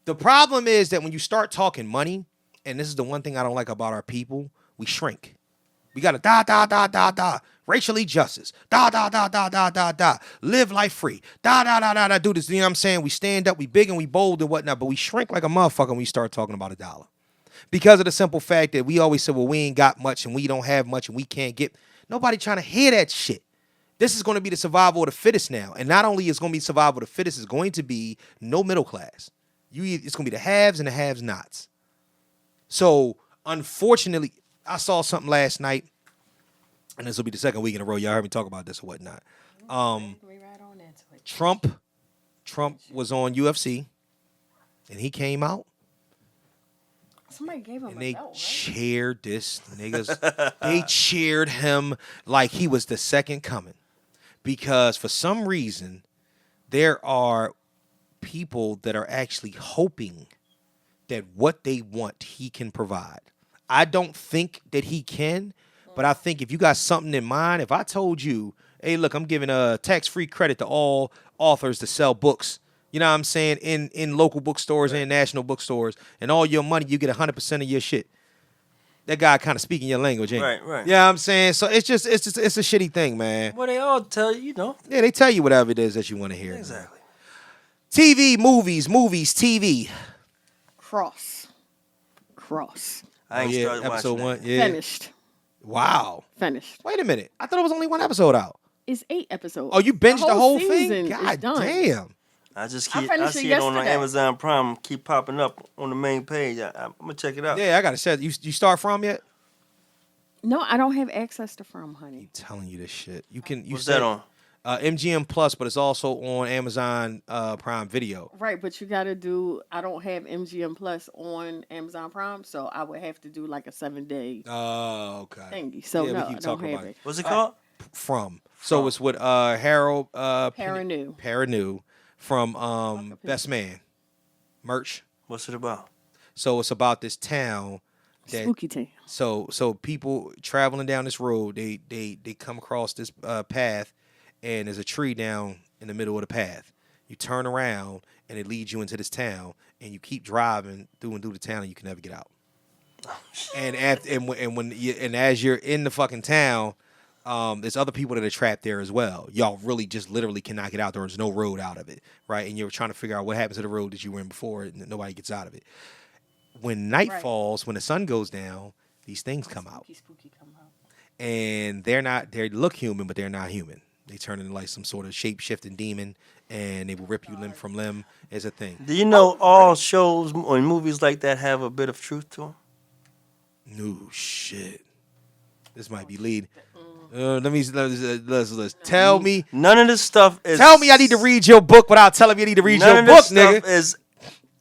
The problem is that when you start talking money, and this is the one thing I don't like about our people, we shrink. We got to racially justice, live life free, do this. You know what I'm saying? We stand up, we big and we bold and whatnot, but we shrink like a motherfucker when we start talking about $1. Because of the simple fact that we always say, well, we ain't got much and we don't have much and we can't get. Nobody trying to hear that shit. This is going to be the survival of the fittest now. And not only is it going to be survival of the fittest, it's going to be no middle class. It's going to be the haves and the have-nots. So, unfortunately, I saw something last night, and this will be the second week in a row. Y'all heard me talk about this or whatnot. Trump was on UFC, and he came out, Somebody gave him and a they belt, right? cheered this niggas. They cheered him like he was the second coming, because for some reason there are people that are actually hoping that what they want he can provide. I don't think that he can, but I think if you got something in mind, if I told you, hey, look, I'm giving a tax-free credit to all authors to sell books, you know what I'm saying, in local bookstores and national bookstores, and all your money, you get 100% of your shit. That guy kind of speaking your language, ain't Right, right. Yeah, you know what I'm saying? So it's a shitty thing, man. Well, they all tell you, Yeah, they tell you whatever it is that you want to hear. Exactly. TV, movies, TV. Cross. I ain't started episode watching 1. that. Yeah. Finished. Wow. Finished. Wait a minute. I thought it was only 1 episode out. It's 8 episodes. Oh, you binged the whole season thing? is God done. damn. I just I keep I finished it see it on yesterday. Amazon Prime, keep popping up on the main page. I'm gonna check it out. Yeah, I gotta say, you start from yet? No, I don't have access to From, honey. I'm telling you this shit. You can. You What's said that on? MGM Plus, but it's also on Amazon Prime Video. Right, but you got to do. I don't have MGM Plus on Amazon Prime, so I would have to do like a 7-day Oh, okay. thingy. So Yeah, we no, keep I don't talking have about it. it. What's it called? From. So it's with Harold Paranew. Paranew from Okay. Best Man merch. What's it about? So it's about this town that Spooky Town. so people traveling down this road, they come across this path, and there's a tree down in the middle of the path. You turn around and it leads you into this town, and you keep driving through the town, and you can never get out. And as you're in the fucking town, there's other people that are trapped there as well. Y'all really just literally cannot get out. There's no road out of it, right? And you're trying to figure out what happens to the road that you were in before, and nobody gets out of it. When night Right. falls, when the sun goes down, these things come out, Spooky come out. and they look human, but they're not human. They turn into like some sort of shape-shifting demon, and they will rip you limb from limb. Is a thing. Do you know all shows and movies like that have a bit of truth to them? No shit. This might be lead. Let's tell me. None of this stuff is. Tell me I need to read your book without telling me I need to read None your of book, this nigga. stuff is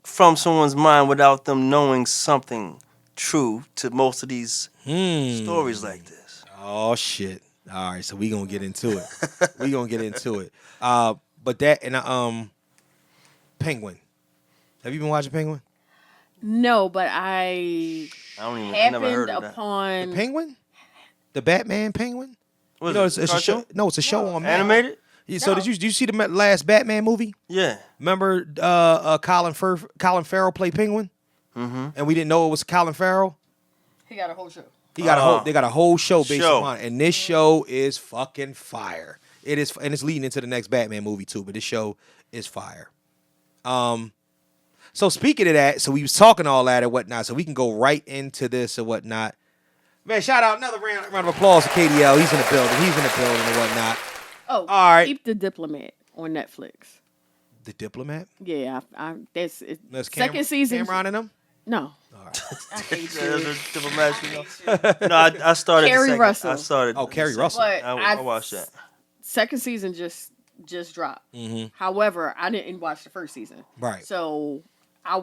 from someone's mind without them knowing something true to most of these stories like this. Oh shit. All right, so we gonna get into it. But that and Penguin. Have you been watching Penguin? No, but I I never heard happened of that. upon. The Penguin? The Batman Penguin? What You know, is it, it's a show. cartoon? No, it's a show on Max. Animated? Yeah, so No. did you see the last Batman movie? Yeah. Remember Colin Farrell played Penguin? Mm-hmm. And we didn't know it was Colin Farrell? He got a whole show. They got a whole show based Show. on it. And this show is fucking fire. It is, and it's leading into the next Batman movie too, but this show is fire. So speaking of that, so we was talking all that and whatnot, so we can go right into this and whatnot. Man, shout out, another round of applause for KDL. He's in the building and whatnot. Oh, All right. Keep the Diplomat on Netflix. The Diplomat? Yeah, that's That's second season. Cameron and them? No, All right. I hate Yeah, you. the diplomat, you know. No, I started. the Carrie second. Russell. I started. Oh, Carrie the Russell. second. But I watched that. Second season just dropped. Mm-hmm. However, I didn't watch the first season. Right. So I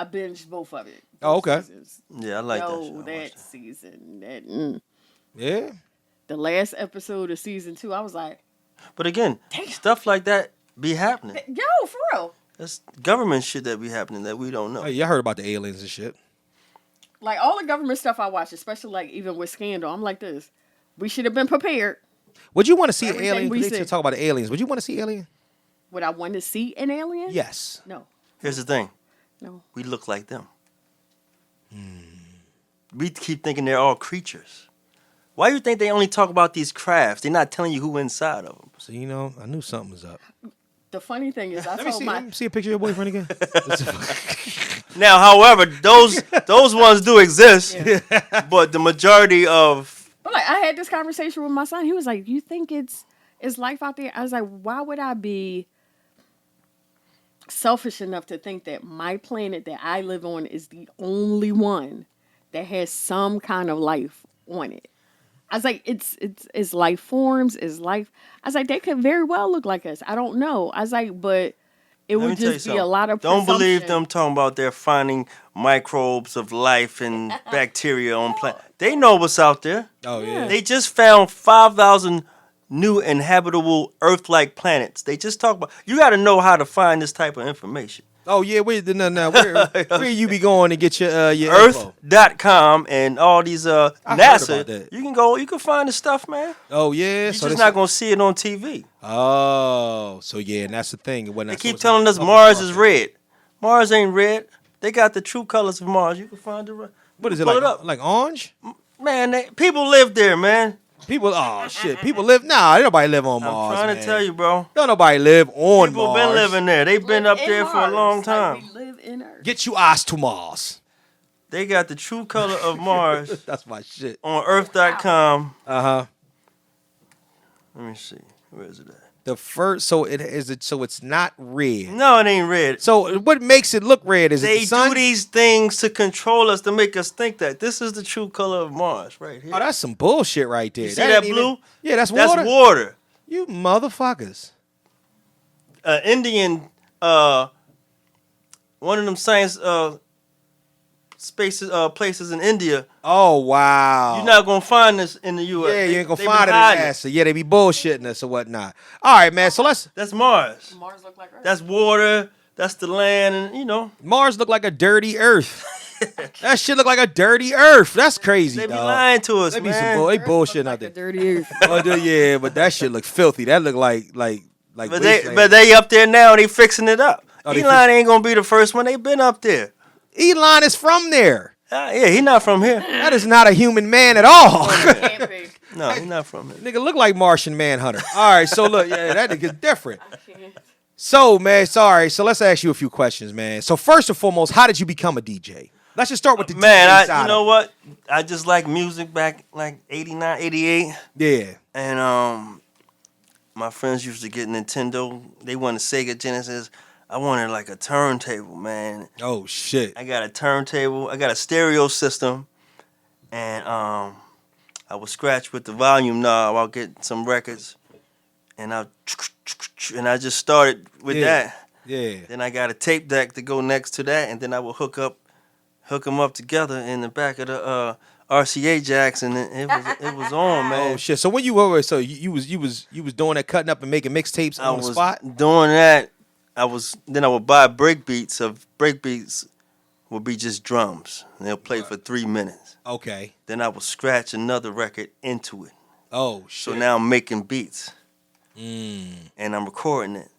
binged both of it. Oh, both okay. seasons. Yeah, I like that show. I No, watched that that. season. Yeah. The last episode of season 2, I was like, But again, Damn. stuff like that be happening. yo, for real. That's government shit that be happening that we don't know. Oh, yeah, I heard about the aliens and shit. Like all the government stuff I watch, especially like even with Scandal, I'm like this. We should have been prepared. Would you want to see an Everything alien? we They said. talk about the aliens. Would you want to see alien? Would I want to see an alien? Yes. No. Here's the thing: No. we look like them. We keep thinking they're all creatures. Why do you think they only talk about these crafts? They're not telling you who inside of them. So, you know, I knew something was up. The funny thing is, I Let me told let me see a picture of your boyfriend again. Now, however, those ones do exist, but the majority of But like, I had this conversation with my son. He was like, "You think it's life out there?" I was like, "Why would I be selfish enough to think that my planet that I live on is the only one that has some kind of life on it?" I was like, "It's life forms, is life." I was like, "They could very well look like us. I don't know." I was like, "But it let me would tell you just be something. a lot of Don't believe presumption." them talking about they're finding microbes of life and bacteria on planet. They know what's out there. Oh, yeah. They just found 5,000 new inhabitable Earth-like planets. They just talk about. You got to know how to find this type of information. Oh, yeah. Where you be going to get your info? Earth.com and all these heard NASA. about that. You can find the stuff, man. Oh, yeah. You're So just this- not gonna see it on TV. Oh, so yeah, and that's the thing. It wasn't They that- keep so it's telling not us public Mars is broadcast. red. Mars ain't red. They got the true colors of Mars. You can find the. What is it Pull like? it up. Like orange? Man, people live there, man. People, oh shit, people live. Nah, ain't nobody live on I'm Mars. trying man. to tell you, bro. Don't nobody live on People Mars. been living there. They've been up In there for a Mars, long like time. we live in Earth. Get you ass to Mars. They got the true color of Mars That's my shit. on Earth.com. Uh huh. Let me see. Where is it at? The first, so it is it. So it's not red. No, it ain't red. So what makes it look red? Is it They the sun? do these things to control us, to make us think that this is the true color of Mars right here. Oh, that's some bullshit right there. You see that ain't blue? even- yeah, that's water. That's water. You motherfuckers. Indian, one of them science spaces, places in India. Oh wow. You're not gonna find this in the U.S. Yeah, you ain't gonna They find been it in hiding NASA. Yeah, they be bullshitting us or whatnot. All right, man. So let's. That's Mars. Mars look like Earth. That's water. That's the land, and you know Mars look like a dirty Earth. That shit look like a dirty Earth. That's crazy, they be dog. lying to us, They be man. they Earth bullshitting look out like there. a dirty Earth. Oh, yeah, but that shit look filthy. That look like But wasteland. they up there now. They fixing it up. Oh, they Elon ain't gonna be the first one. They been up there. Elon is from there. Yeah, he not from here. That is not a human man at all. Can't be. No, he not from here. Nigga look like Martian Manhunter. All right, so look, yeah, that nigga's different. I can't. So, man, sorry. So let's ask you a few questions, man. So first and foremost, how did you become a DJ? Let's just start with the Man, DJ side you know of what? I just like music back like 89, 88. it. Yeah. And my friends used to get Nintendo. They wanted Sega Genesis. I wanted like a turntable, man. Oh shit. I got a turntable. I got a stereo system. And I would scratch with the volume knob. I'll get some records. And I just started with Yeah. that. Yeah. Then I got a tape deck to go next to that, and then I would hook them up together in the back of the RCA jacks, and it was on, man. Oh shit. So when you were you was doing that, cutting up and making mixtapes I on the was spot? doing that. Then I would buy break beats. Break beats would be just drums. And they'll play for 3 minutes. Okay. Then I would scratch another record into it. Oh shit. So now I'm making beats, Mm. and I'm recording it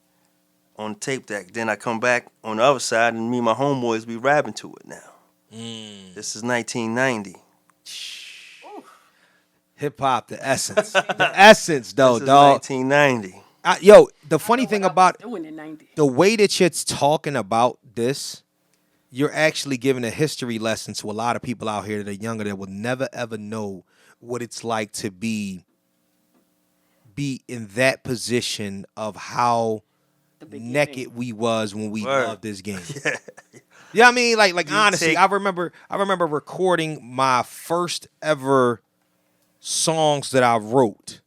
on the tape deck. Then I come back on the other side, and me and my homeboys be rapping to it now. Mm. This is 1990. Hip hop, the essence. The essence though, This is dog. 1990. Yo, the funny thing about doing in 90. the way that you're talking about this, you're actually giving a history lesson to a lot of people out here that are younger that will never ever know what it's like to be in that position of how beginning. naked we was when we Word. loved this game. Yeah, I mean, like honestly, take- I remember recording my first ever songs that I wrote,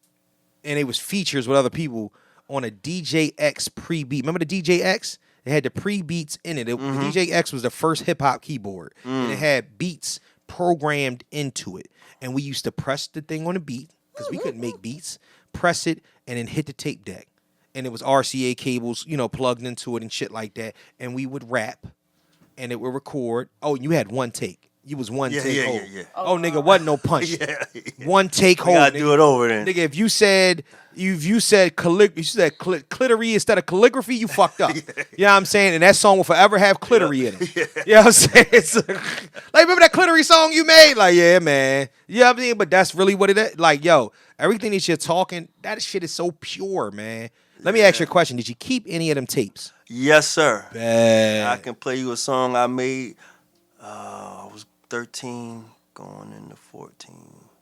and it was features with other people on a DJ-X pre-beat. Remember the DJ-X? It had the pre-beats in it. The DJ-X was the first hip-hop keyboard, and it had beats programmed into it. And we used to press the thing on the beat, because we couldn't make beats, press it, and then hit the tape deck. And it was RCA cables, plugged into it and shit like that. And we would rap, and it would record. Oh, you had one take. You was one take hold. Yeah. Oh, nigga, wasn't no punch. Yeah. One take We hold. gotta nigga. do it over then. Nigga, if you said clitory instead of calligraphy, you fucked up. You know what I'm saying? And that song will forever have clitory in it. You know what I'm saying? It's like, remember that clitory song you made? Like, yeah, man. You know what I mean? But that's really what it is. Like, yo, everything that you're talking, that shit is so pure, man. Let me ask you a question. Did you keep any of them tapes? Yes, sir. Bad. I can play you a song I made. I was 13 going into 14.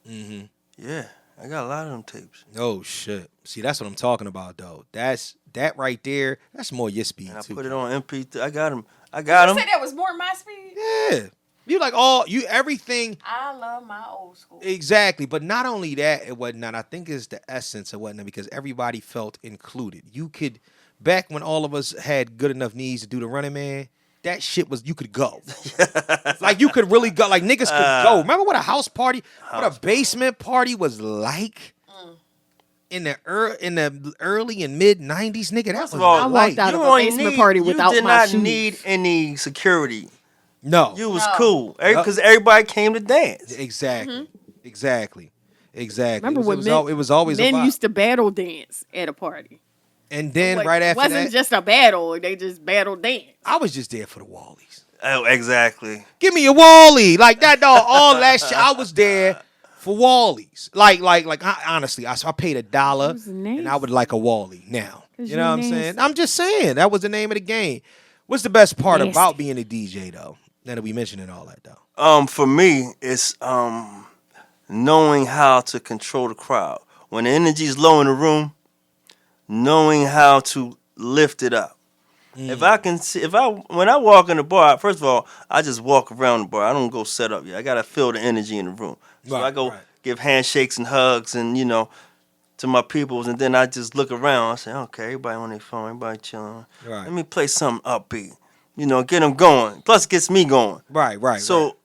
Mm-hmm. Yeah, I got a lot of them tapes. Oh, shit. See, that's what I'm talking about, though. That right there, that's more your speed, And I too. put it on MP3. I got them. You said that was more my speed? Yeah. You like everything. I love my old school. Exactly, but not only that and whatnot, I think it's the essence of whatnot because everybody felt included. You could, back when all of us had good enough knees to do the Running Man, that shit was, you could go. Like, you could really go. Like, niggas could go. Remember what a house party, what a basement party was like? In the early and mid 90s, nigga, that First was of all, I light. walked out of a basement party without you my did shoes. not need any security. No. You was No. cool because everybody came to dance. Exactly. Exactly. Remember when it was always a men vibe. used to battle dance at a party? And then Like, right after it wasn't that, just a battle; they just battle dance. I was just there for the Wallies. Oh, exactly. Give me a Wally. Like that dog, all that shit. I was there for Wallies. Honestly, I paid $1 was and I would like a Wally now. 'Cause You know what I'm you saying? nasty. I'm just saying. That was the name of the game. What's the best part Nasty. about being a DJ though? Now that we mentioning all that though. For me, it's knowing how to control the crowd. when the energy's low in the room, knowing how to lift it up. If I can see, when I walk in the bar, first of all, I just walk around the bar. I don't go set up yet. I gotta feel the energy in the room. So I go give handshakes and hugs and to my peoples, and then I just look around. I say, okay, everybody on their phone, everybody chilling. Right. Let me play something upbeat. Get them going. Plus, it gets me going. Right. So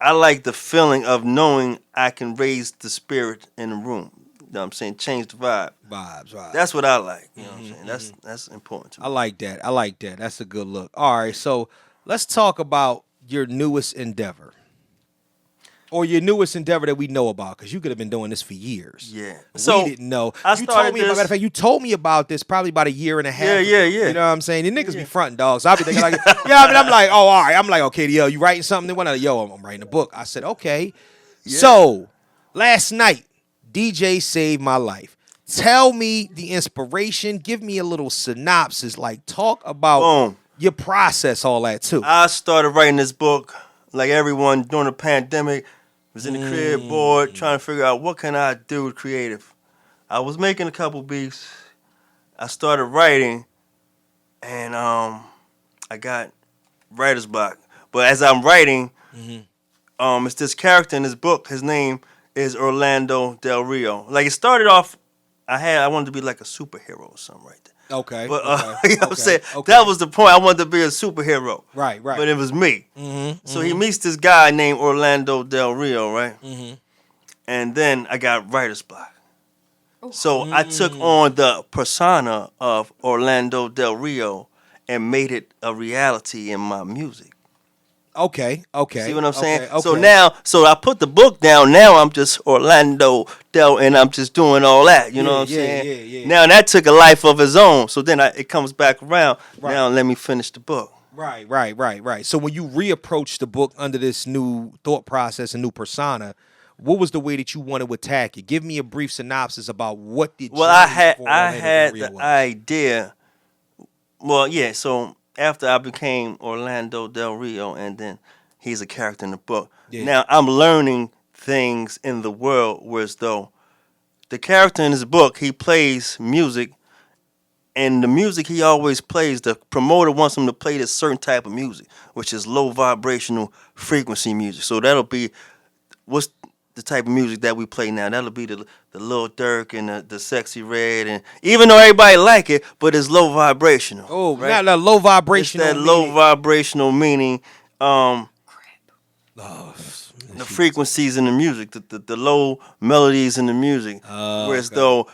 I like the feeling of knowing I can raise the spirit in the room. You know what I'm saying? Change the vibe. Vibes. That's what I like. You know what I'm saying? That's important to me. I like that. That's a good look. All right, so let's talk about your newest endeavor. Or your newest endeavor that we know about, because you could have been doing this for years. Yeah. So we didn't know. You told me, matter of fact, you told me about this probably about a year and a half ago. Yeah. You know what I'm saying? The niggas be fronting, dog. So I be thinking like, I'm like, oh, all right. I'm like, okay, KDL, you writing something? They went, yo, I'm writing a book. I said, okay. Yeah. So last night, DJ saved my life. Tell me the inspiration. Give me a little synopsis. Like, talk about your process, all that too. I started writing this book like everyone during the pandemic. Was in the crib, bored, trying to figure out what can I do creative. I was making a couple beats. I started writing, and I got writer's block. But as I'm writing, it's this character in this book. His name is Orlando Del Rio. Like, it started off, I wanted to be like a superhero or something right there. Okay. But you know what I'm saying? Okay. That was the point. I wanted to be a superhero. Right. But it was me. So he meets this guy named Orlando Del Rio, right? And then I got writer's block. So I took on the persona of Orlando Del Rio and made it a reality in my music. Okay. See what I'm saying? Okay. So I put the book down. Now I'm just Orlando Del, and I'm just doing all that. You know what I'm saying? Yeah. Now that took a life of its own. So then it comes back around. Right. Now let me finish the book. Right. So when you reapproach the book under this new thought process and new persona, what was the way that you want to attack it? Give me a brief synopsis about what did. Well, I had the idea. Well, yeah. So after I became Orlando Del Rio, and then he's a character in the book. Yeah. Now I'm learning things in the world, whereas though the character in his book, he plays music, and the music he always plays, the promoter wants him to play this certain type of music, which is low vibrational frequency music. So that'll be what's the type of music that we play now. That'll be the Lil Durk and the Sexy Red, and even though everybody like it, but it's low vibrational. Oh, right? Not low vibrational. It's that low vibrational meaning. The frequencies in the music, the low melodies in the music. Whereas though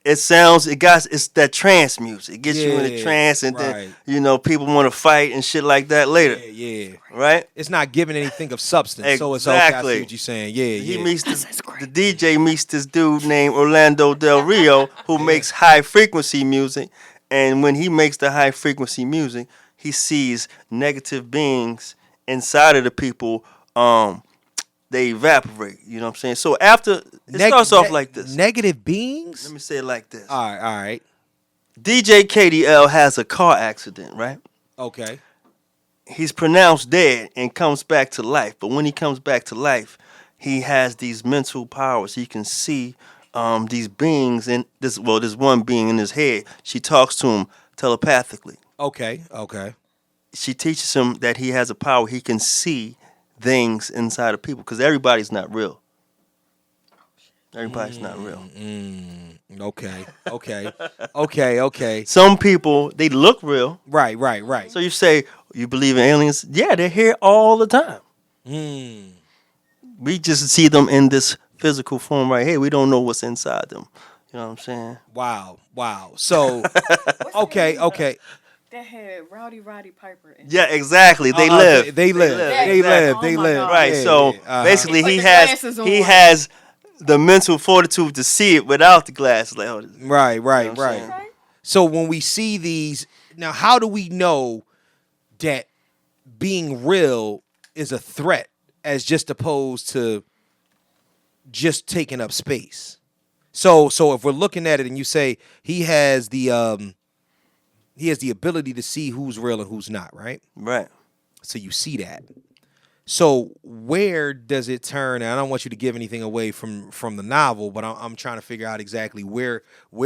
it's that trance music. It gets you in a trance, and then people want to fight and shit like that later. Yeah. Right? It's not giving anything of substance. Exactly. So it's okay. I see what you're saying. Yeah. He meets the DJ meets this dude named Orlando Del Rio who makes high frequency music, and when he makes the high frequency music, he sees negative beings inside of the people. They evaporate. You know what I'm saying? So after it starts off like this. Negative beings? Let me say it like this. All right. DJ KDL has a car accident, right? Okay. He's pronounced dead and comes back to life. But when he comes back to life, he has these mental powers. He can see these beings in this. Well, there's one being in his head. She talks to him telepathically. Okay. She teaches him that he has a power. He can see things inside of people, because everybody's not real. Everybody's not real. Okay. Some people, they look real. Right. So you say, you believe in aliens? Yeah, they're here all the time. We just see them in this physical form right here. We don't know what's inside them. You know what I'm saying? Wow. So, okay. That had Rowdy Piper in it. Yeah, exactly. They live. They live. Right. Yeah, so basically, he has the mental fortitude to see it without the glasses. Like, Right. So when we see these, now how do we know that being real is a threat as just opposed to just taking up space? So if we're looking at it and you say he has the ability to see who's real and who's not, right? Right. So you see that. So where does it turn? And I don't want you to give anything away from the novel, but I'm trying to figure out exactly where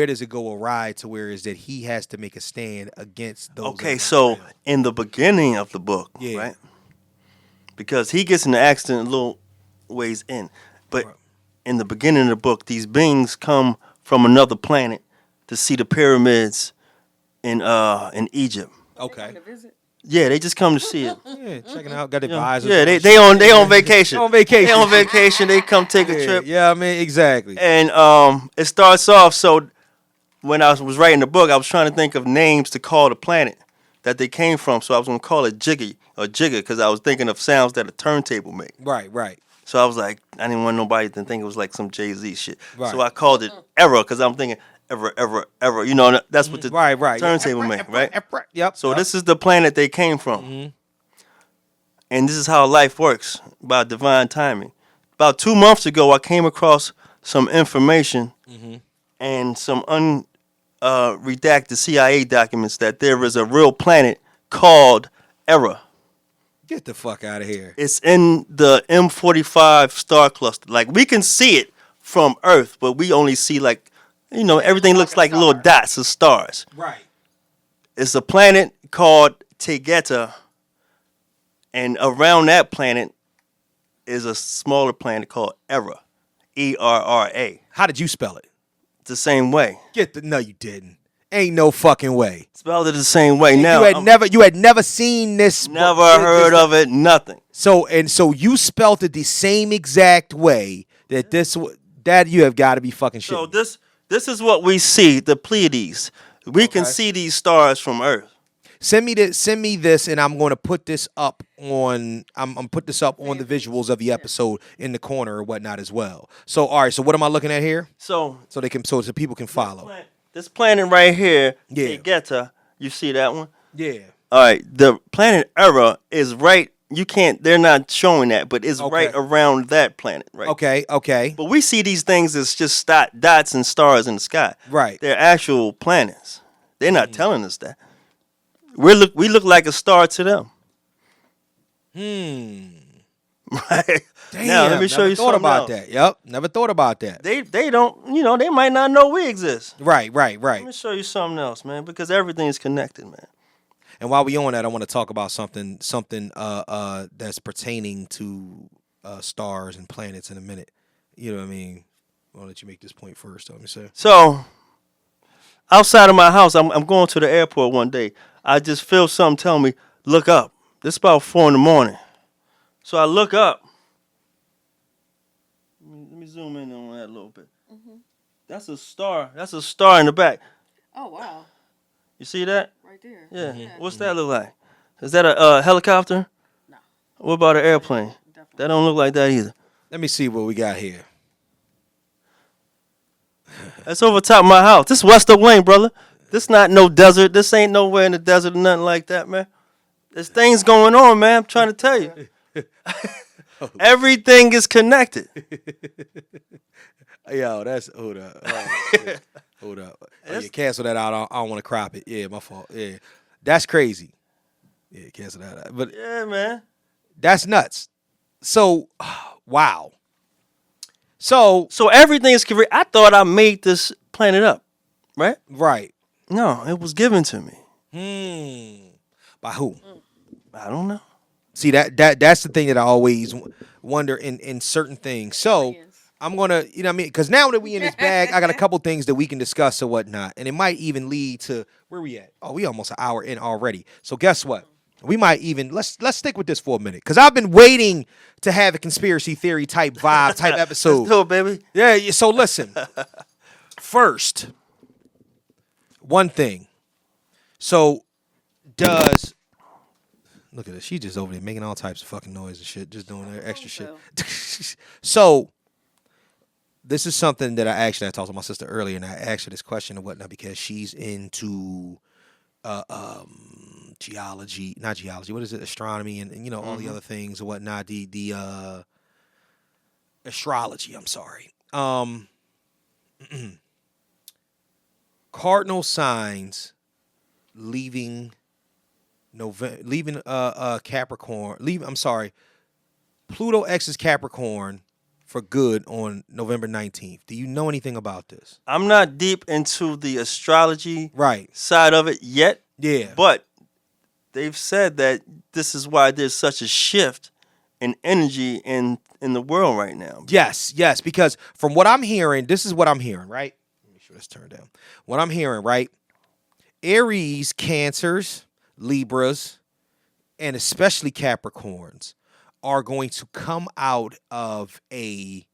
does it go awry to where is that he has to make a stand against those. Okay, so in the beginning of the book, Yeah. right? Because he gets in the accident a little ways in, but Right. in the beginning of the book, these beings come from another planet to see the pyramids in Egypt. Okay. Yeah, they just come to see it. Yeah, checking out. Got the Yeah, visors. yeah, on. they on vacation. On vacation. They on vacation. They come take a Yeah, trip. yeah, I mean exactly. And it starts off. So when I was writing the book, I was trying to think of names to call the planet that they came from. So I was gonna call it Jiggy or Jigger because I was thinking of sounds that a turntable make. Right. So I was like, I didn't want nobody to think it was like some Jay-Z shit. Right. So I called it Erra because I'm thinking ever. You know, that's what the Right. turntable make, right? Yep. So this is the planet they came from. And this is how life works, by divine timing. About 2 months ago, I came across some information and some redacted CIA documents that there is a real planet called Erra. Get the fuck out of here. It's in the M45 star cluster. Like, we can see it from Earth, but we only see, like, you know, everything looks like little dots of stars. Right. It's a planet called Tegeta, and around that planet is a smaller planet called Erra, E-R-R-A. How did you spell it? It's the same way. No, you didn't. Ain't no fucking way. Spelled it the same way. Now You had never seen this. never heard of it. Nothing. So you spelled it the same exact way that you have got to be fucking shit. So this is what we see. The Pleiades. We can see these stars from Earth. Send me this, and I'm going to put this up on. I'm put this up on the visuals of the episode in the corner or whatnot as well. So all right. So what am I looking at here? So So people can follow. this planet right here, Yeah. Tegeta. You see that one? Yeah. All right. The planet Erra is right. You can't. They're not showing that, but it's Okay. right around that planet. Right. Okay. But we see these things as just dots and stars in the sky. Right. They're actual planets. They're not telling us that. We look like a star to them. Right. Damn. Now let me show you thought something about else. that. Yep. Never thought about that. They don't. You know, they might not know we exist. Right. Let me show you something else, man, because everything is connected, man. And while we on that, I want to talk about something that's pertaining to stars and planets in a minute. You know what I mean? I'll let you make this point first. Let me say. So, outside of my house, I'm going to the airport one day. I just feel something telling me, look up. This about 4 a.m. So I look up. Let me zoom in on that a little bit. That's a star. That's a star in the back. Oh wow, You see that? right there. Yeah. What's that look like? Is that a helicopter? No. What about an airplane? Definitely. That don't look like that either. Let me see what we got here. That's over top of my house. This West Oak Lane, brother. This not no desert. This ain't nowhere in the desert or nothing like that, man. There's things going on, man. I'm trying to tell you. Everything is connected. Yo, that's hold up. Hold up. Oh, yeah, cancel that out. I don't want to crop it. Yeah, my fault. Yeah, that's crazy. Yeah, cancel that out. But Yeah, man. that's nuts. So, wow. So everything is correct. I thought I made this planet up, right? right. No, it was given to me. By who? I don't know. See that's the thing that I always wonder in certain things. So I'm gonna, you know what I mean? Because now that we in this bag, I got a couple things that we can discuss or whatnot, and it might even lead to where we at. Oh, we almost an hour in already. So guess what? We might even let's stick with this for a minute because I've been waiting to have a conspiracy theory type vibe type episode. Let's do it, baby. Yeah. So listen. First, one thing. So does look at this? She just over there making all types of fucking noise and shit, just doing her extra shit. So this is something that I talked to my sister earlier, and I asked her this question and whatnot because she's into geology, not geology. What is it? Astronomy and you know all the other things and whatnot. The astrology. I'm sorry. Cardinal signs leaving Capricorn. I'm sorry. Pluto exits Capricorn for good on November 19th. Do you know anything about this? I'm not deep into the astrology Right. side of it yet. Yeah. But they've said that this is why there's such a shift in energy in the world right now. Yes, because from what I'm hearing, this is what I'm hearing, right? Let me make sure this turned down. What I'm hearing, right? Aries, Cancers, Libras, and especially Capricorns are going to come out of a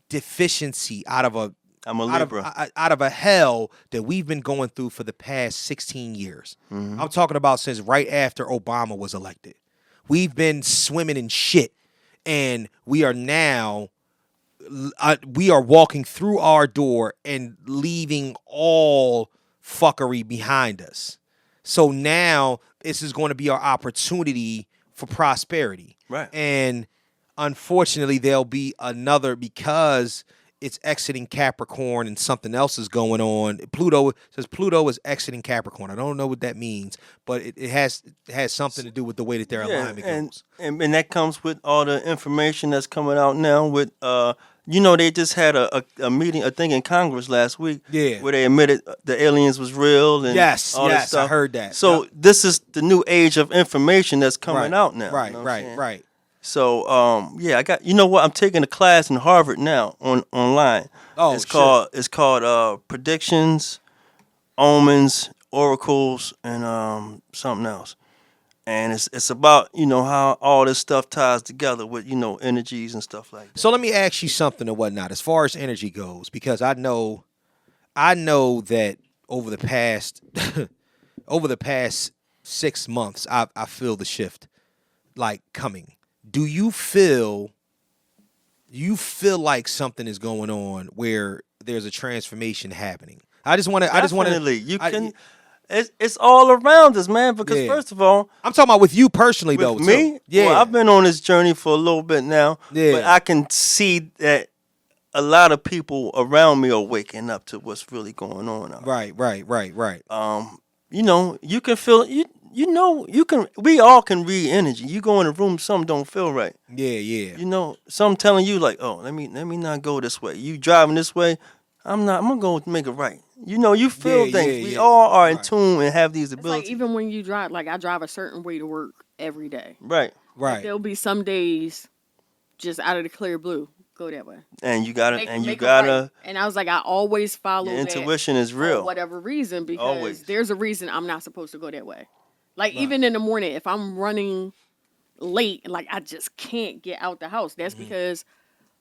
deficiency, out of a I'm a Libra. out of a hell that we've been going through for the past 16 years. Mm-hmm. I'm talking about since right after Obama was elected. We've been swimming in shit, and we are now we are walking through our door and leaving all fuckery behind us. So now this is going to be our opportunity for prosperity. Right. And unfortunately, there'll be another, because it's exiting Capricorn and something else is going on. Pluto is exiting Capricorn. I don't know what that means, but it has something to do with the way that their alignment goes. And that comes with all the information that's coming out now with they just had a meeting, a thing in Congress last week, where they admitted the aliens was real and all this stuff. I heard that. So this is the new age of information that's coming out now. Right, you know what I'm saying? right. So I got, you know what, I'm taking a class in Harvard now online. Oh, it's called predictions, omens, oracles, and something else. And it's about, how all this stuff ties together with, energies and stuff like that. So let me ask you something or whatnot as far as energy goes, because I know that over the past 6 months, I feel the shift like coming. Do you feel like something is going on where there's a transformation happening? Definitely. It's all around us, man. Because first of all, I'm talking about with you personally, with though. Me, too. Yeah. Well, I've been on this journey for a little bit now. Yeah. But I can see that a lot of people around me are waking up to what's really going on. Right. You can feel you can. We all can read energy. You go in a room, something don't feel right. Yeah. Some telling you like, oh, let me not go this way. You driving this way, I'm gonna go make it right. You feel things. We all are in tune and have these abilities. Like even when you drive, like I drive a certain way to work every day. Right. Like there'll be some days just out of the clear blue, go that way. And you gotta. Right. And I was like, I always follow. Your intuition is real. For whatever reason, because always. There's a reason I'm not supposed to go that way. Like even in the morning, if I'm running late, like I just can't get out the house. That's because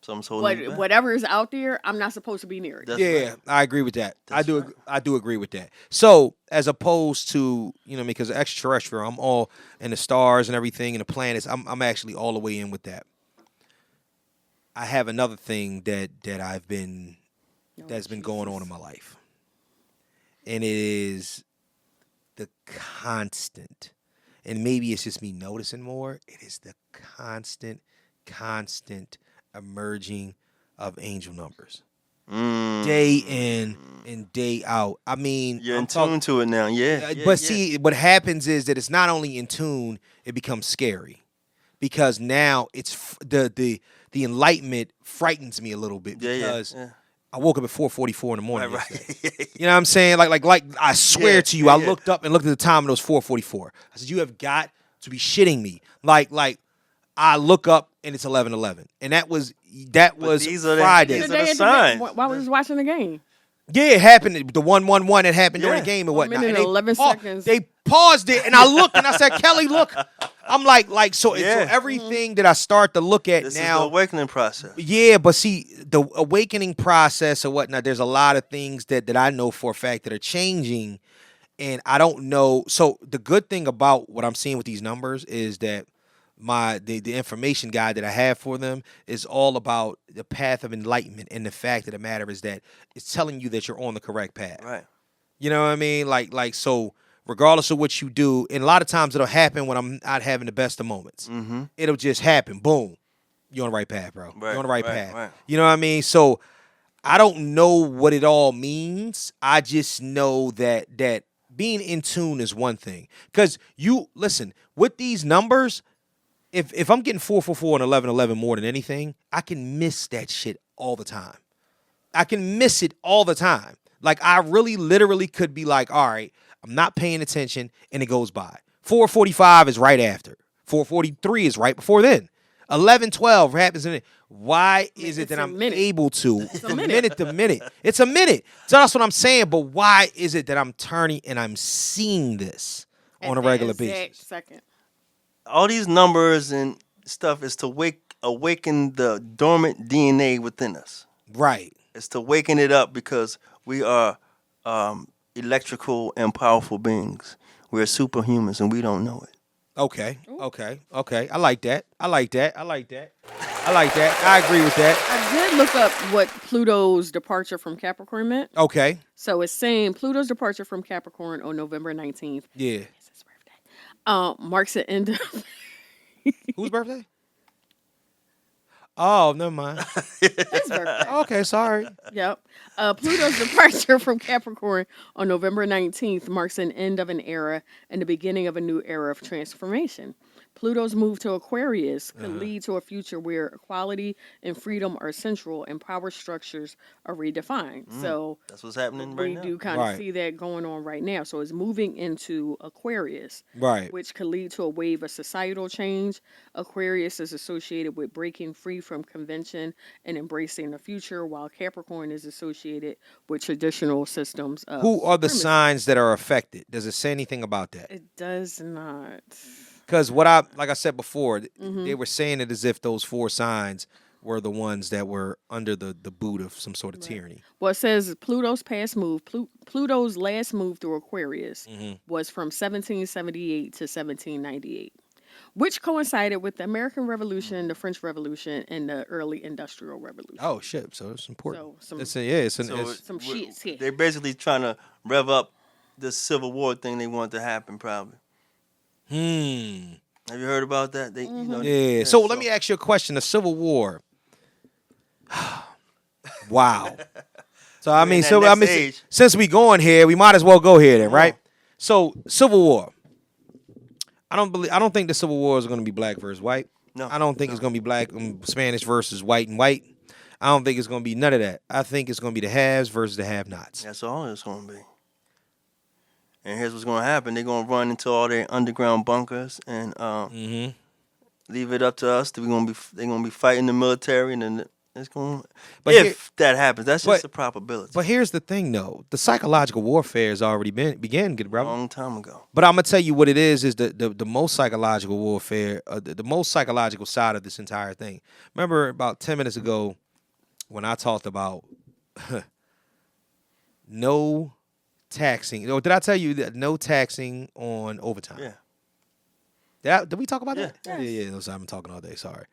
whatever is out there, I'm not supposed to be near it. Right. I agree with that. I do agree with that. So as opposed to, because extraterrestrial, I'm all in the stars and everything and the planets. I'm actually all the way in with that. I have another thing that's been going on in my life, and it is the constant, and maybe it's just me noticing more. It is the constant emerging of angel numbers, day in and day out. I mean, you're in tune to it now, but see, what happens is that it's not only in tune; it becomes scary, because now it's the enlightenment frightens me a little bit because I woke up at 4:44 in the morning. Right. You know what I'm saying? Like I swear to you, I looked up and looked at the time and it was 4:44. I said, "You have got to be shitting me!" Like I look up and it's 11:11, and that was Friday. These are the signs. While we was watching the game. Yeah, it happened. The 1-1-1 that happened during the game and whatnot. 1 minute and 11 seconds. They paused it, and I looked and I said, "Kelly, look." I'm like so everything that I start to look at this now. Is the awakening process. Yeah, but see, the awakening process or whatnot, there's a lot of things that I know for a fact that are changing, and I don't know. So the good thing about what I'm seeing with these numbers is that the information guide that I have for them is all about the path of enlightenment, and the fact of the matter is that it's telling you that you're on the correct path. Right. You know what I mean? Like so. Regardless of what you do, and a lot of times it'll happen when I'm not having the best of moments. Mm-hmm. It'll just happen. Boom. You're on the right path, bro. Right, you're on the right path. Right. You know what I mean? So I don't know what it all means. I just know that being in tune is one thing. Because you, listen, with these numbers, if I'm getting 444 and 1111 more than anything, I can miss that shit all the time. I can miss it all the time. Like I really literally could be like, all right, I'm not paying attention and it goes by. 445 is right after. 443 is right before then. 1112 happens in it. Why is it It's that a I'm minute. able to? It's a from minute. minute to minute. It's a minute. So that's what I'm saying. But why is it that I'm turning and I'm seeing this on a At that regular exact basis? second. All these numbers and stuff is to awaken the dormant DNA within us. Right. It's to waken it up because we are electrical and powerful beings. We're superhumans and we don't know it. Okay. Okay. Okay. I like that. I like that. I like that. I like that. I agree with that. I did look up what Pluto's departure from Capricorn meant. Okay. So it's saying Pluto's departure from Capricorn on November 19th. Yeah. It's his birthday. Marks the end of Whose birthday? Oh, never mind. his birthday. Okay, sorry. Yep. Pluto's departure from Capricorn on November 19th marks an end of an era and the beginning of a new era of transformation. Pluto's move to Aquarius could lead to a future where equality and freedom are central and power structures are redefined. So That's what's happening we right now. do kind of Right. see that going on right now. So it's moving into Aquarius, Right. which could lead to a wave of societal change. Aquarius is associated with breaking free from convention and embracing the future, while Capricorn is associated with traditional systems of Who are the supremacy. signs that are affected? Does it say anything about that? It does not. Because like I said before, they were saying it as if those 4 signs were the ones that were under the boot of some sort of tyranny. Well, it says Pluto's past move, Pluto's last move through Aquarius was from 1778 to 1798, which coincided with the American Revolution, the French Revolution, and the early Industrial Revolution. Oh shit! So it's important. So some- It's Some shit's here. They're basically trying to rev up the Civil War thing they want to happen, probably. Have you heard about that? They, you know, yeah. So let me ask you a question: the Civil War. Wow. So I We're in mean, that so I next mean, age. since we going here, we might as well go here then, right? So Civil War. I don't think the Civil War is going to be black versus white. No, I don't think it's going to be black Spanish versus white and white. I don't think it's going to be none of that. I think it's going to be the haves versus the have-nots. That's all it's going to be. And here's what's going to happen. They're going to run into all their underground bunkers and leave it up to us. They're going to be fighting the military, and then it's going. But If that happens, that's just but- a probability. But here's the thing, though: the psychological warfare has already began, good a brother. long time ago. But I'm gonna tell you what it is the most psychological warfare, the most psychological side of this entire thing. Remember about 10 minutes ago when I talked about no taxing. Or did I tell you that no taxing on overtime? Yeah. Did we talk about that? Yeah. Yeah. No, I've been talking all day. Sorry.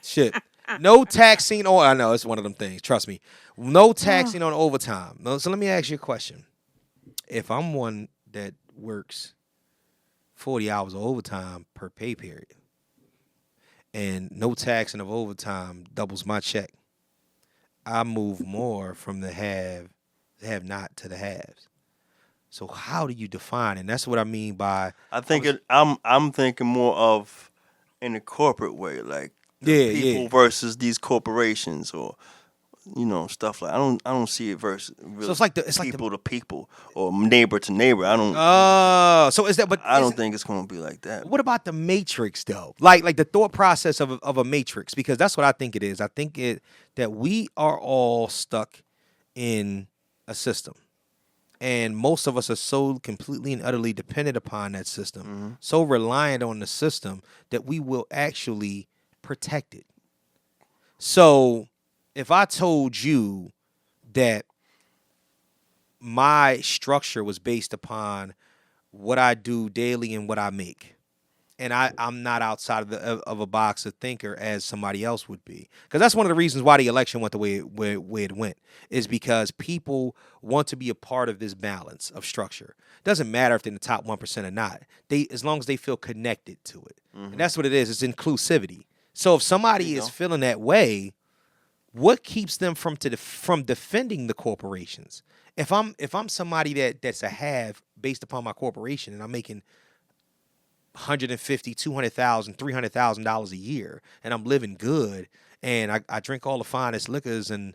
Shit. No taxing on. I know it's one of them things. Trust me. No taxing on overtime. So let me ask you a question. If I'm one that works 40 hours of overtime per pay period, and no taxing of overtime doubles my check, I move more from the have not to the haves. So how do you define it? And that's what I mean by I think I'm thinking more of in a corporate way, like people versus these corporations, or stuff like. I don't see it versus. Really So it's like people to people or neighbor to neighbor. I don't. So is that? But I don't think it's going to be like that. What about the matrix though? Like the thought process of a matrix, because that's what I think it is. I think that we are all stuck in a system. And most of us are so completely and utterly dependent upon that system, so reliant on the system that we will actually protect it. So if I told you that my structure was based upon what I do daily and what I make, and I'm not outside of a box of thinker as somebody else would be. Because that's one of the reasons why the election went the way it went, is because people want to be a part of this balance of structure. Doesn't matter if they're in the top 1% or not. As long as they feel connected to it. And that's what it is. It's inclusivity. So if somebody is feeling that way, what keeps them from defending the corporations? If I'm somebody that's a have based upon my corporation and I'm making $150,000, $200,000, $300,000 a year, and I'm living good, and I drink all the finest liquors and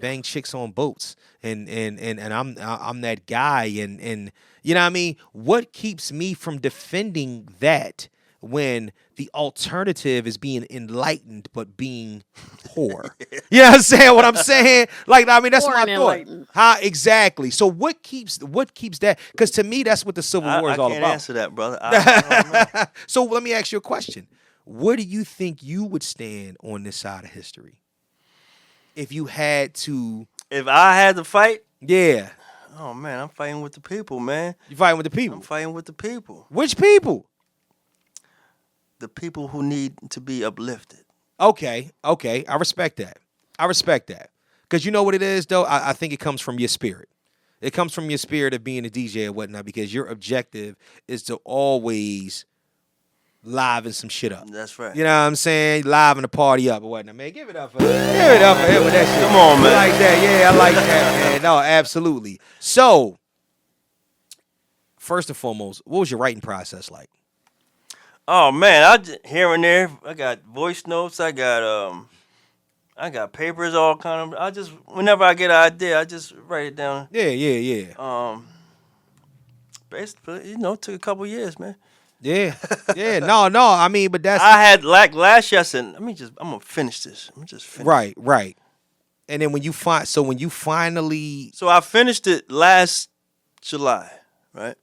bang chicks on boats, and I'm that guy, and you know what I mean? What keeps me from defending that when the alternative is being enlightened but being poor? You know what I'm saying? What I'm saying? Like, I mean, that's Poor my and thought. enlightened. How exactly? So what keeps that? Because to me, that's what the Civil War I is all can't about. answer that, brother. I don't know. So let me ask you a question. Where do you think you would stand on this side of history if you had to? If I had to fight, Yeah, oh man, I'm fighting with the people, man. you fighting with the I'm people. fighting with the people. Which people? The people who need to be uplifted. Okay, I respect that. Because you know what it is, though? I think it comes from your spirit. It comes from your spirit of being a DJ or whatnot, because your objective is to always liven some shit up. That's right. You know what I'm saying? Liven the party up or whatnot, man. Give it up for him. Give it up for him with that shit. Come on, man. I like that. Yeah, I like that, man. No, absolutely. So, first and foremost, what was your writing process like? Oh man, here and there, I got voice notes. I got papers, all kind of. Whenever I get an idea, I just write it down. Yeah. Basically, it took a couple years, man. Yeah. No. I mean, but that's I had last year. I said, I'm gonna finish this. I'm just finish. right. And then when you finally, So I finished it last July, right?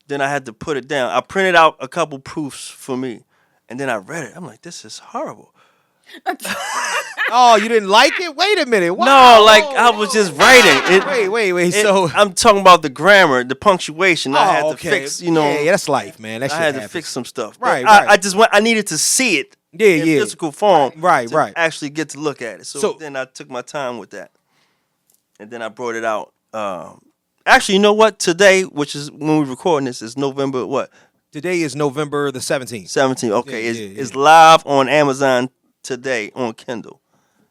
Then I had to put it down. I printed out a couple proofs for me, and then I read it. I'm like, this is horrible. oh, you didn't like it? Wait a minute. Wow. No, like I was just writing it. Wait. So I'm talking about the grammar, the punctuation. I had to okay. fix, Yeah, that's life, man. That shit I had to happens. fix some stuff. Right, But right. I needed to see it Yeah, in yeah. physical form. Right. Actually get to look at it. So then I took my time with that. And then I brought it out. Actually, you know what? Today, which is when we're recording this, is November what? Today is November the 17th. 17. Okay, Yeah. it's live on Amazon today on Kindle.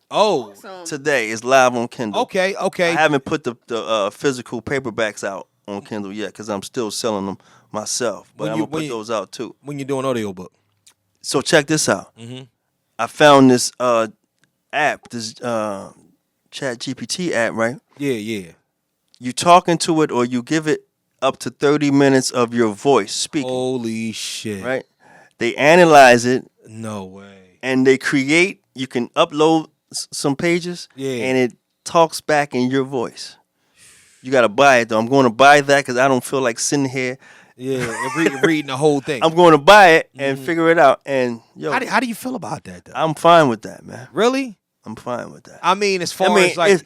Oh, Today is live on Kindle. okay. I haven't put the physical paperbacks out on Kindle yet because I'm still selling them myself. But I'm going to put those out too. When you're doing audiobook. So check this out. Mm-hmm. I found this app, this Chat GPT app, right? Yeah. You talking to it or you give it up to 30 minutes of your voice speaking. Holy shit. Right? They analyze it. No way. And they you can upload some pages. Yeah. And it talks back in your voice. You got to buy it, though. I'm going to buy that because I don't feel like sitting here. Yeah, and reading the whole thing. I'm going to buy it and figure it out. And, yo. How do you feel about that, though? I'm fine with that, man. Really? I'm fine with that. I mean, as like...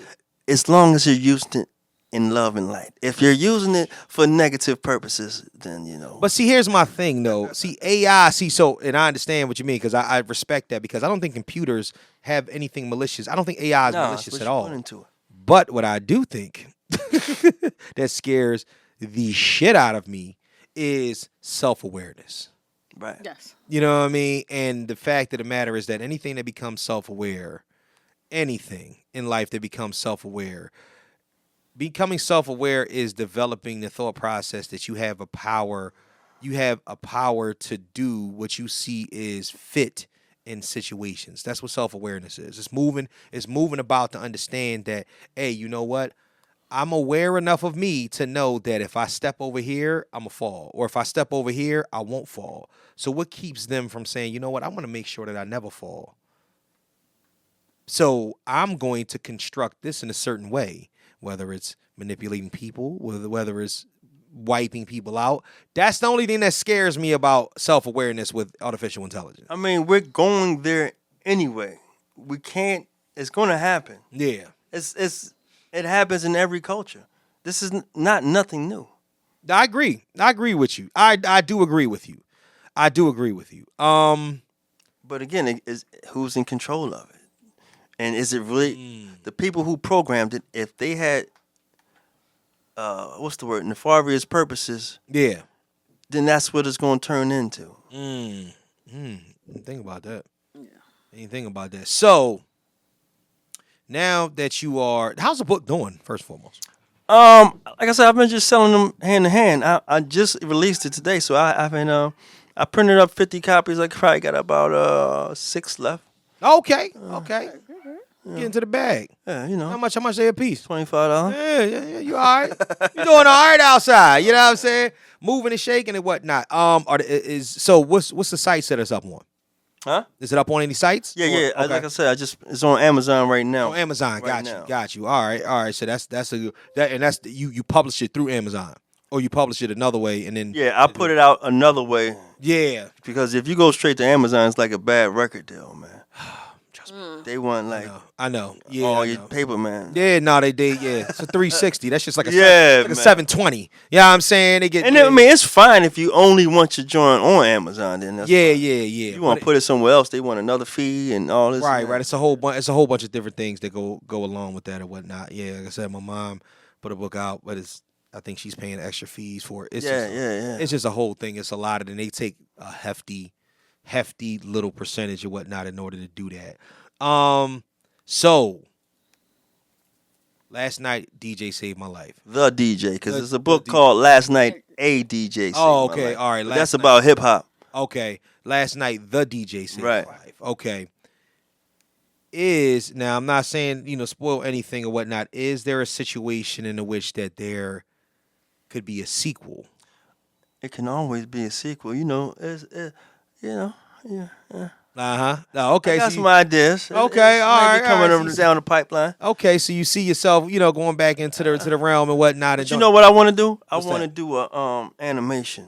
as long as you're using it in love and light. If you're using it for negative purposes, then, But see, here's my thing, though. See, AI, and I understand what you mean, because I respect that, because I don't think computers have anything malicious. I don't think AI is malicious at all. But what I do think that scares the shit out of me is self-awareness. Right. Yes. You know what I mean? And the fact of the matter is that anything that becomes self-aware, anything in life that becomes self-aware, becoming self-aware is developing the thought process that you have a power to do what you see is fit in situations. That's what self-awareness is. It's moving about to understand that, hey, you know what? I'm aware enough of me to know that if I step over here, I'm going to fall. Or if I step over here, I won't fall. So what keeps them from saying, you know what? I want to make sure that I never fall. So I'm going to construct this in a certain way, whether it's manipulating people, whether it's wiping people out. That's the only thing that scares me about self-awareness with artificial intelligence. I mean, we're going there anyway. We can't. It's going to happen. Yeah. It happens in every culture. This is not nothing new. I agree with you. I do agree with you. But again, it is who's in control of it? And is it really the people who programmed it? If they had, nefarious purposes, yeah, then that's what it's going to turn into. Think about that. Yeah. Anything about that. So, now that you are, how's the book doing, first and foremost? Like I said, I've been just selling them hand to hand. I just released it today, so I I printed up 50 copies. I probably got about 6 left. Okay. Get into the bag. Yeah, you know, How much they a piece? $25. Yeah, you all right? You doing all right outside? You know what I'm saying? Moving and shaking and whatnot. What's the site set us up on? Huh? Is it up on any sites? Yeah, Or- yeah. Okay. Like I said, it's on Amazon right now. On Amazon. Right Got now. you. All right. So you publish it through Amazon, or you publish it another way, and then Yeah, I put it out another way yeah. because if you go straight to Amazon, it's like a bad record deal, man. They want like I know. Yeah, all I your know. paper, man. Yeah, no, they did. Yeah, it's a 360. That's just like a Yeah, like a man. 720. Yeah, I'm saying they get. And yeah, I mean, it's fine if you only want your joint on Amazon. Then that's yeah, fine. yeah. If you want to put it somewhere else, they want another fee and all this. Right, and right. that. It's a whole bunch. It's a whole bunch of different things that go along with that and whatnot. Yeah, like I said, my mom put a book out, but I think she's paying extra fees for it. It's Yeah, just, yeah. It's just a whole thing. It's a lot of, and they take a hefty little percentage or whatnot in order to do that. So last night DJ saved my life. The DJ, because The- there's a book the called Last Night A DJ Saved Oh, My okay, Life. all right, But Last that's Night. about hip hop. Okay, last night the DJ saved Right. my life. Okay. Now I'm not saying spoil anything or whatnot. Is there a situation in which that there could be a sequel? It can always be a sequel, yeah. Oh, okay. I got so some ideas. Okay, all maybe right, coming all right. down the pipeline. Okay, so you see yourself, going back into the realm and whatnot. But you know what I want to do? I What's want to that? do a animation.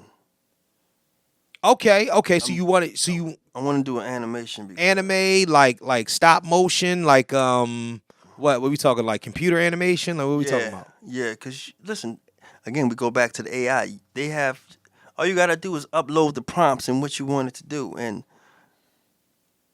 Okay. So you want it? So you I want to do an animation. Because anime like stop motion, like what we talking, like computer animation? Like what we talking about? Yeah, because listen, again, we go back to the AI. They have all you gotta do is upload the prompts and what you want it to do, and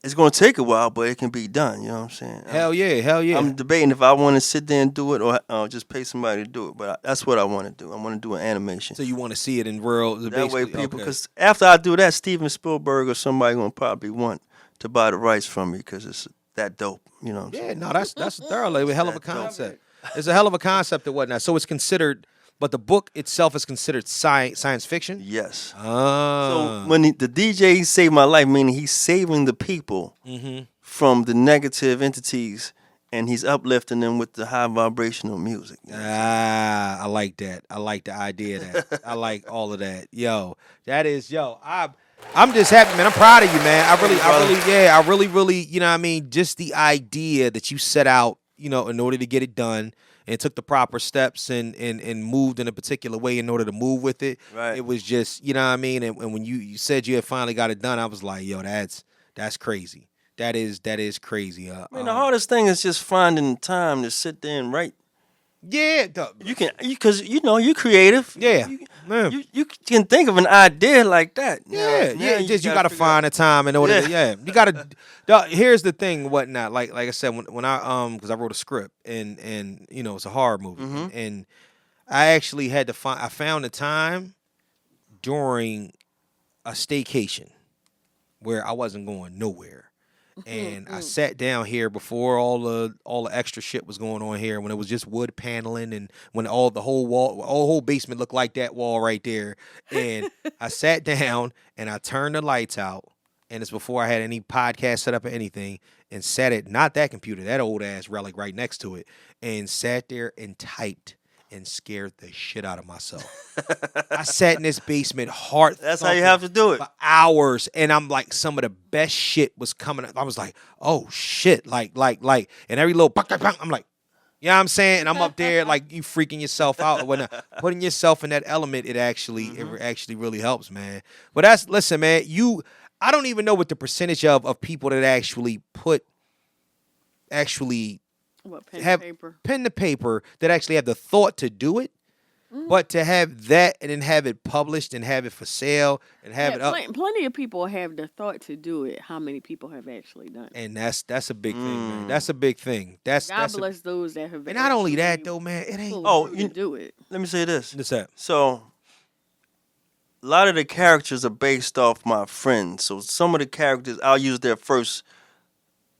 it's gonna take a while, but it can be done. You know what I'm saying? Hell yeah. I'm debating if I want to sit there and do it or just pay somebody to do it. But that's what I want to do. I want to do an animation. So you want to see it in real? That way, people, okay. because after I do that, Steven Spielberg or somebody gonna probably want to buy the rights from me because it's that dope. You know what I'm Yeah, saying? no, that's thoroughly a hell of a That dope. concept. It's a hell of a concept and whatnot. So it's considered, but the book itself is considered science fiction. Yes. Ah. So when the DJ saved my life, meaning he's saving the people from the negative entities, and he's uplifting them with the high vibrational music. I like that. I like the idea of that. I like all of that. I'm just happy, man. I'm proud of you, man. I really, you know what I mean? Just the idea that you set out, in order to get it done and took the proper steps and moved in a particular way in order to move with it. Right. It was just, you know what I mean? And when you said you had finally got it done, I was like, yo, that's crazy. That is crazy. I mean, the hardest thing is just finding time to sit there and write. Yeah. Because you're creative. Yeah. You can think of an idea like that. Yeah, Now you gotta figure find out- a time in order. Yeah. You gotta. Here's the thing, whatnot. Like I said, when I because I wrote a script and it's a horror movie, and I actually had to find. I found a time during a staycation where I wasn't going nowhere. And I sat down here before all the extra shit was going on here, when it was just wood paneling and when the whole basement looked like that wall right there. And I sat down and I turned the lights out, and it's before I had any podcast set up or anything, and sat at not that computer, that old ass relic right next to it, and sat there and typed and scared the shit out of myself. I sat in this basement heart. That's how you have to do it. For hours, and I'm like, some of the best shit was coming. I was like, oh shit, like, and every little bang, I'm like, you know what I'm saying? And I'm up there like you freaking yourself out or whatnot. Putting yourself in that element, it actually really helps, man. But listen, man, I don't even know what the percentage of people that actually What, pen have and paper? pen to paper that actually have the thought to do it, but to have that and then have it published and have it for sale and have it up, Plenty of people have the thought to do it. How many people have actually done it? and that's a big thing, man. That's a big thing. God bless those that have. And not only that actually though, man, it ain't. pulled Oh, through to do it. Let me say this. What's that? So, a lot of the characters are based off my friends. So, some of the characters, I'll use their first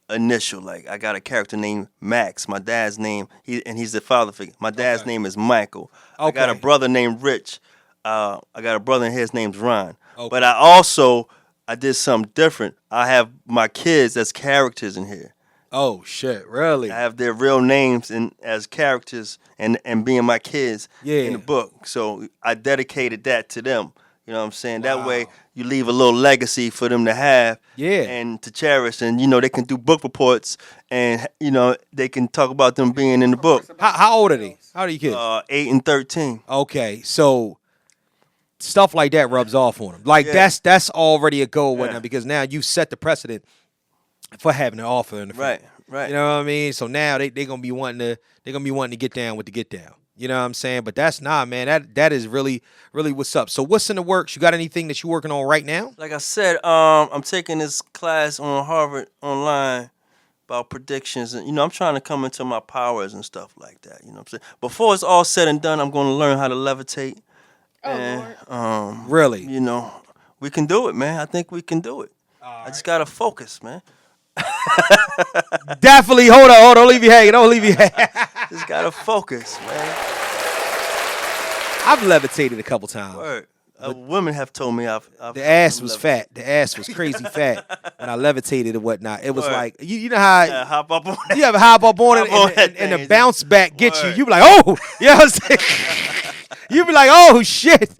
initial. Like, I got a character named Max. My dad's name, he's the father figure. My dad's name is Michael. I got a Okay. brother named Rich. I got a brother, and his name's Ron. Okay. But I did something different. I have my kids as characters in here. Oh shit! Really? I have their real names as characters and being my kids in the Yeah. book. So I dedicated that to them. You know what I'm saying? That way Wow. you leave a little legacy for them to have Yeah. and to cherish. And, they can do book reports and, they can talk about them being in the book. How old are they? How old are you kids? 8 and 13. Okay, so stuff like that rubs off on them. Like Yeah. that's already a goal right Yeah. now because now you've set the precedent for having an offer in the Right, family. right. You know what I mean? So now they gonna be wanting to get down with the get down. You know what I'm saying? But that's man. That is really what's up. So what's in the works? You got anything that you're working on right now? Like I said, I'm taking this class on Harvard online about predictions. And, I'm trying to come into my powers and stuff like that. You know what I'm saying? Before it's all said and done, I'm going to learn how to levitate. Oh, And, Lord. Really? We can do it, man. I think we can do it. I just got to focus, man. Definitely. Hold on. Don't leave you hanging. Don't leave you hanging. Just got to focus, man. I've levitated a couple times. Word. Women have told me I've The ass I've was levitated. fat. The ass was crazy fat when I levitated and whatnot. It was Word. like you know how Yeah, hop up on that. you ever hop up on it Hop on and, that and the thing. bounce back get you. Word. You be like, oh, you know what I'm saying? You be like, oh shit.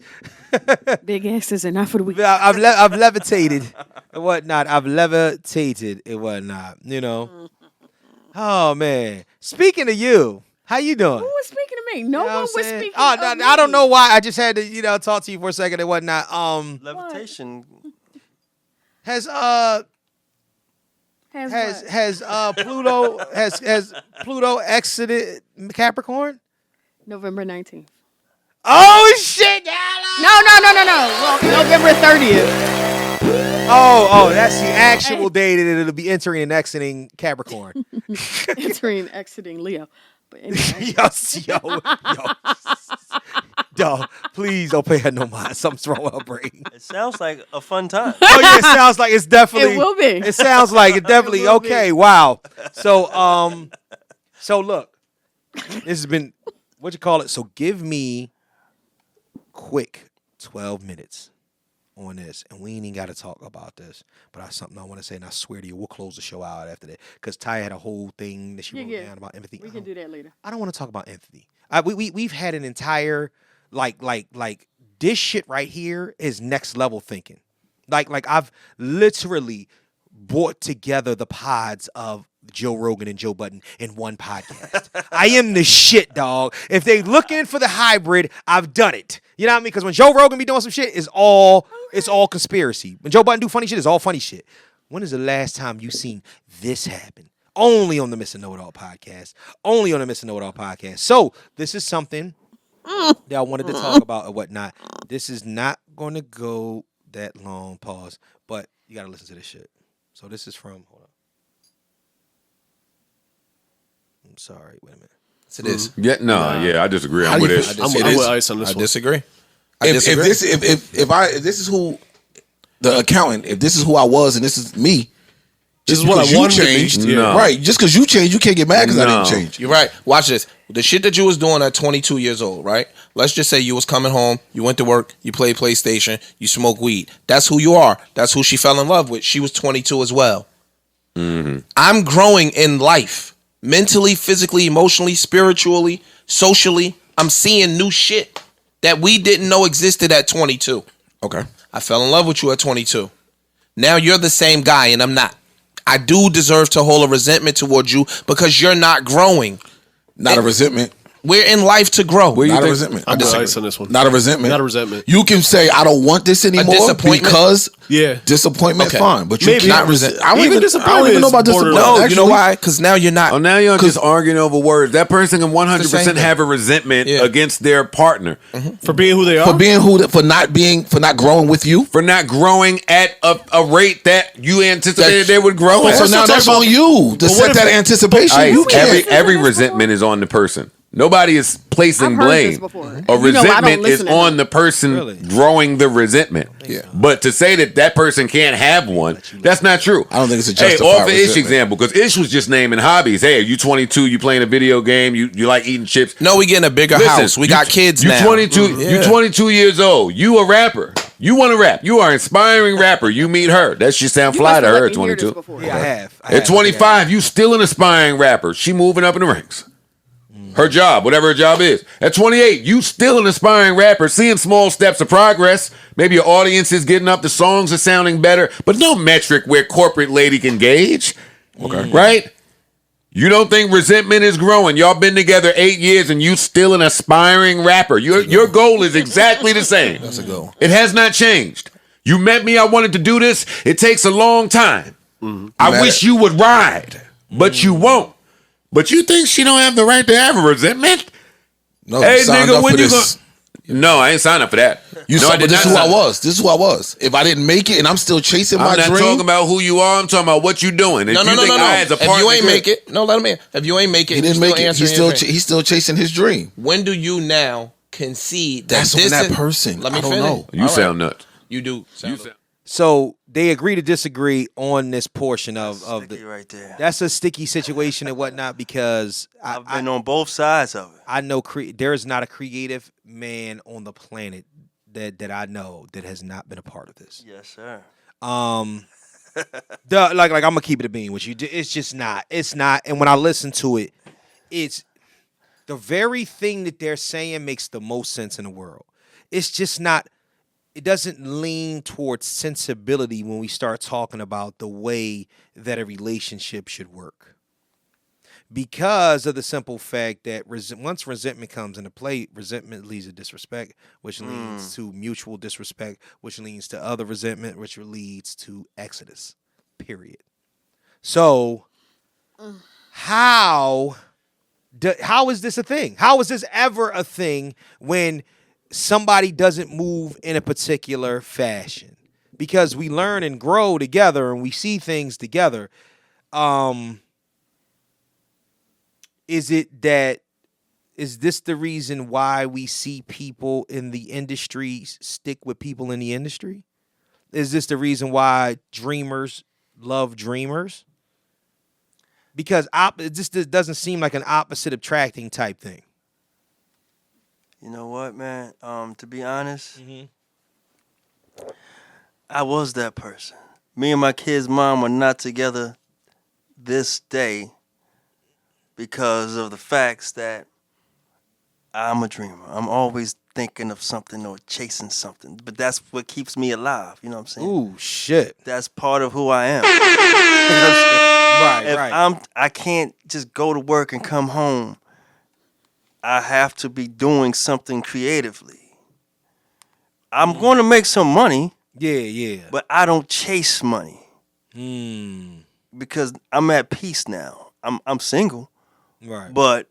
Big asses are not for the weak. I've levitated and whatnot. I've levitated and whatnot. Oh man. Speaking of you, how you doing? Who was speaking to me? No You know what one I'm was saying? speaking Oh, of no, me. I don't know why. I just had to, talk to you for a second and whatnot. Levitation. Has Has what? Pluto has Pluto exited Capricorn? November 19th. Oh shit! No. Well, November 30th. Oh, that's the actual day that it'll be entering and exiting Capricorn. Entering, exiting Leo. But anyway. Yo, please don't pay her no mind. Something's wrong with her brain. It sounds like a fun time. Oh yeah, it sounds like it's definitely. It will be. It sounds like it definitely. It will be. Okay, wow. So look, this has been what you call it. So give me quick 12 minutes on this, and we ain't even got to talk about this. But I something I want to say, and I swear to you, we'll close the show out after that because Ty had a whole thing that she wrote down about empathy. We can do that later. I don't want to talk about empathy. We've had an entire like this shit right here is next level thinking. Like I've literally brought together the pods of Joe Rogan and Joe Budden in one podcast. I am the shit, dog. If they looking for the hybrid, I've done it. You know what I mean? Because when Joe Rogan be doing some shit, it's all conspiracy. When Joe Budden do funny shit, it's all funny shit. When is the last time you seen this happen? Only on the Mr. Know-It-All podcast. Only on the Mr. Know-It-All podcast. So this is something that I wanted to talk about or whatnot. This is not going to go that long. Pause. But you got to listen to this shit. So this is from. Hold on. I'm sorry. Wait a minute. To this. Yeah, I disagree. How I'm do with you it. feel? I'm with Ice on this I one. disagree. If This is who the accountant, if this is who I was and this is me, This just is what because I you wanted to be. changed, No. right? Just because you changed, you can't get mad because I No. didn't change. You're right. Watch this. The shit that you was doing at 22 years old, right? Let's just say you was coming home, you went to work, you played PlayStation, you smoke weed. That's who you are. That's who she fell in love with. She was 22 as well. I'm growing in life. Mentally, physically, emotionally, spiritually, socially. I'm seeing new shit that we didn't know existed at 22. Okay. I fell in love with you at 22. Now you're the same guy and I'm not. I do deserve to hold a resentment towards you because you're not growing. Not a resentment. We're in life to grow. Not a resentment. I'm I disagree. Ice on this one. Not a resentment. Not a resentment. You can say I don't want this anymore disappointment? because Yeah. disappointment. Okay. Fine, but you Maybe. not resent. I don't Even even disappointment know is about borderline. disappointment. No, you know actually. why? Because now you're not. Oh, now you're just arguing over words. That person can 100% thing. have a resentment Yeah. against their partner For being who they are. For not growing with you. for not growing at a rate that you anticipated they would grow. Oh, at. so now that's on you to set that anticipation. Ice, You can't. every resentment is on the person. Nobody is placing I've heard this blame. before. A You know, I don't resentment is listen to on them. the person Really? growing the resentment. Yeah. But to say that person can't have one, that's not true. I don't think it's a Hey, justified off the Ish resentment. example, because Ish was just naming hobbies. Hey, you 22, you playing a video game, you like eating chips. No, we getting a bigger Listen, house. We got kids you now. 22, you 22 years old. You a rapper. You want to rap. You are an inspiring rapper. You meet her. That shit sound You fly must to have her let at me hear this 22. before. Yeah, I have. At 25, you still an aspiring rapper. She moving up in the ranks. Her job, whatever her job is. At 28, you still an aspiring rapper, seeing small steps of progress. Maybe your audience is getting up, the songs are sounding better, but no metric where corporate lady can gauge. Okay. Right? You don't think resentment is growing. Y'all been together 8 years and you still an aspiring rapper. Your goal is exactly the same. That's a goal. It has not changed. You met me, I wanted to do this. It takes a long time. I wish you would ride, but you won't. But you think she don't have the right to have a resentment? No, Hey, you signed nigga, up when for you this. No, I ain't signed up for that. You no, saw, I but did this not is who I sign up. was. This is who I was. If I didn't make it and I'm still chasing my I'm not dream, talking about who you are. I'm talking about what you doing. If No. you think I, as a If you partner, ain't make it, no, let him in. If you ain't make it, he didn't you make it. answering your dream. He's still chasing his dream. When do you now concede that That's on this that is- person. Let me I don't finish. know. You All right. sound nuts. You do. You sound. So they agree to disagree on this portion of Sticky the. right there. That's a sticky situation and whatnot because I've been on both sides of it. I know there is not a creative man on the planet that I know that has not been a part of this. Yes, sir. Like I'm gonna keep it a bean with you. It's just not. It's not. And when I listen to it, it's the very thing that they're saying makes the most sense in the world. It's just not. It doesn't lean towards sensibility when we start talking about the way that a relationship should work. Because of the simple fact that once resentment comes into play, resentment leads to disrespect, which leads to mutual disrespect, which leads to other resentment, which leads to exodus. Period. So, how is this a thing? How is this ever a thing when somebody doesn't move in a particular fashion? Because we learn and grow together and we see things together. Is this the reason why we see people in the industry stick with people in the industry? Is this the reason why dreamers love dreamers? Because this doesn't seem like an opposite attracting type thing. You know what, man? To be honest, I was that person. Me and my kid's mom are not together this day because of the facts that I'm a dreamer. I'm always thinking of something or chasing something. But that's what keeps me alive. You know what I'm saying? Ooh, shit. That's part of who I am. You know what I'm saying? Right. I can't just go to work and come home. I have to be doing something creatively. I'm going to make some money. Yeah. But I don't chase money Hmm. because I'm at peace now. I'm single, Right. but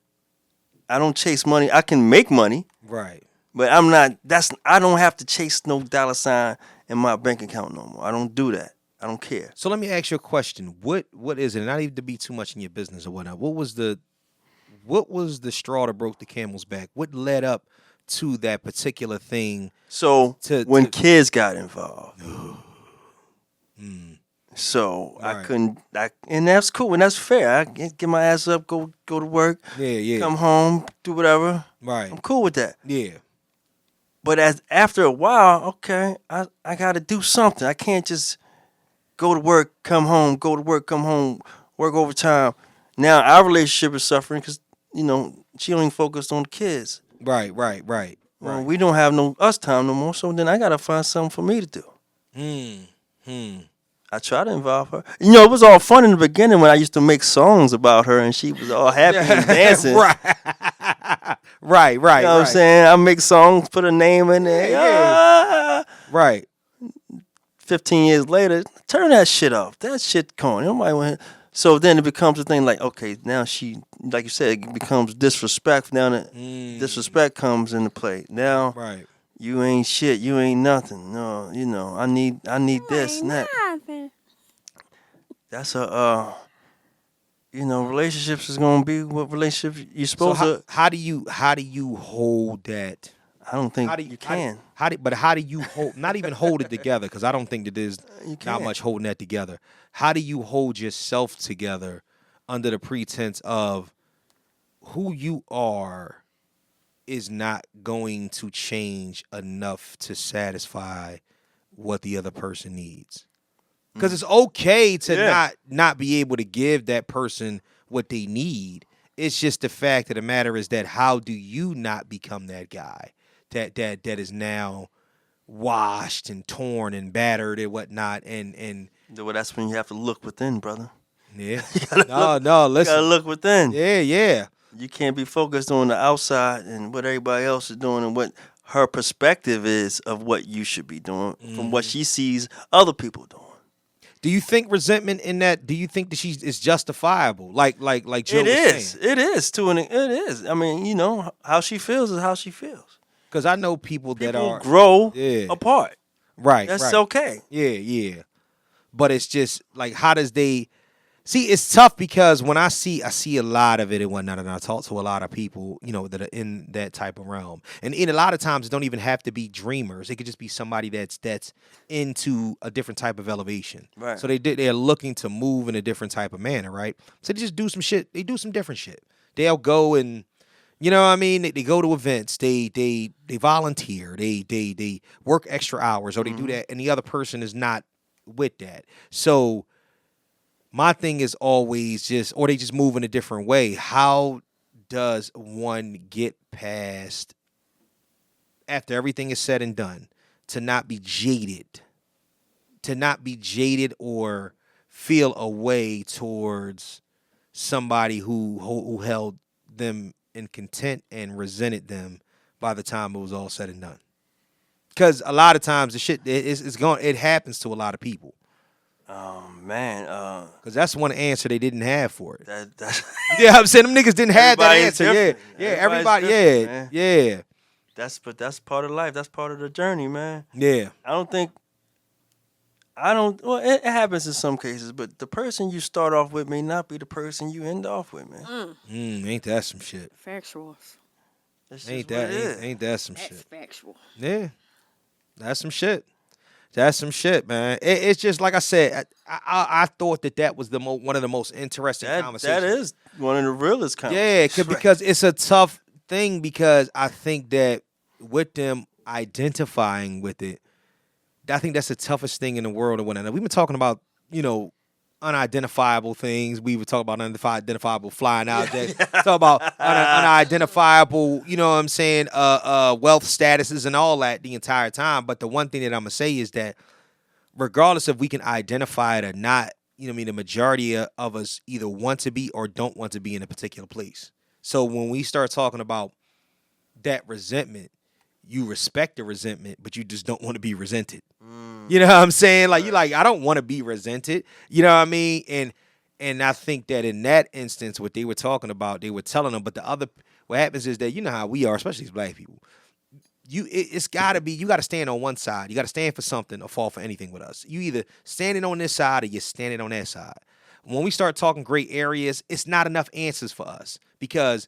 I don't chase money. I can make money, Right. but I'm not. I don't have to chase no dollar sign in my bank account no more. I don't do that. I don't care. So let me ask you a question. What is it? Not even to be too much in your business or whatnot. What was the straw that broke the camel's back? What led up to that particular thing? So when kids got involved, so Right. I couldn't. And that's cool and that's fair. I get my ass up, go to work, Yeah. come home, do whatever. Right. I'm cool with that. Yeah. But after a while, okay, I got to do something. I can't just go to work, come home, go to work, come home, work overtime. Now our relationship is suffering because she only focused on the kids. Right. Well, we don't have us time no more. So then I gotta find something for me to do. I try to involve her. It was all fun in the beginning when I used to make songs about her and she was all happy and dancing. Right. You know what I'm saying? I make songs, put a name in there. Yeah. Right. 15 years later, turn that shit off. That shit corny. Nobody want. So then it becomes a thing like, okay, now she, like you said, it becomes disrespectful. Now that disrespect comes into play. Now, Right. you ain't shit. You ain't nothing. No, I need this and that. That's relationships is gonna be what relationships you're So supposed to. how do you hold that? I don't think How do you you can. How do you hold? Not even hold it together, because I don't think that there's not can't. much holding that together. How do you hold yourself together under the pretense of who you are is not going to change enough to satisfy what the other person needs. Because it's okay to not be able to give that person what they need. It's just the fact of the matter is that how do you not become that guy that is now washed and torn and battered and whatnot and Well, that's when you have to look within, brother. yeah. You Listen. gotta look within. Yeah. You can't be focused on the outside and what everybody else is doing and what her perspective is of what you should be doing from what she sees other people doing. Do you think resentment in that? Do you think that is justifiable? Like Joe It was is. saying? It is. It is. I mean, you know, how she feels is how she feels. Because I know people that People are grow Yeah. apart. right. That's right. okay. Yeah. But it's just like, how does they see? It's tough because when I see a lot of it and whatnot, and I talk to a lot of people, you know, that are in that type of realm. And in a lot of times, it don't even have to be dreamers. It could just be somebody that's into a different type of elevation. Right. So they're looking to move in a different type of manner, right? So they just do some shit. They do some different shit. They'll go and, you know what I mean? They go to events. They volunteer. They work extra hours, or they do that, and the other person is not with that. So my thing is always or they just move in a different way. How does one get past, after everything is said and done, to not be jaded or feel a way towards somebody who held them in contempt and resented them by the time it was all said and done? Because a lot of times the shit it happens to a lot of people. Man, Because that's one answer they didn't have for it. that's Yeah, I'm saying them niggas didn't have that Everybody's answer. different. Yeah, Everybody's everybody. different, man. Yeah. that's part of life. That's part of the journey, man. Yeah. Well, it happens in some cases, but the person you start off with may not be the person you end off with, man. Ain't that some shit? Factuals. That's just Ain't what that it is. ain't that some That's shit? factual. Yeah, that's some shit. That's some shit, man. It's just like I said. I thought that was one of the most interesting conversations. That is one of the realest Yeah, conversations. because it's a tough thing, because I think that with them identifying with it, I think that's the toughest thing in the world. And whatnot. We've been talking about, you know, unidentifiable things. We would talk about unidentifiable flying objects. Talk about unidentifiable, you know what I'm saying, wealth statuses and all that the entire time. But the one thing that I'm gonna say is that regardless if we can identify it or not, you know what I mean, the majority of us either want to be or don't want to be in a particular place. So when we start talking about that resentment, you respect the resentment, but you just don't want to be resented. You know what I'm saying? Like, you're like, I don't want to be resented. You know what I mean? And I think that in that instance, what they were talking about, they were telling them. But what happens is that, you know how we are, especially as black people. It's got to be, you got to stand on one side. You got to stand for something or fall for anything with us. You either standing on this side or you're standing on that side. When we start talking gray areas, it's not enough answers for us, because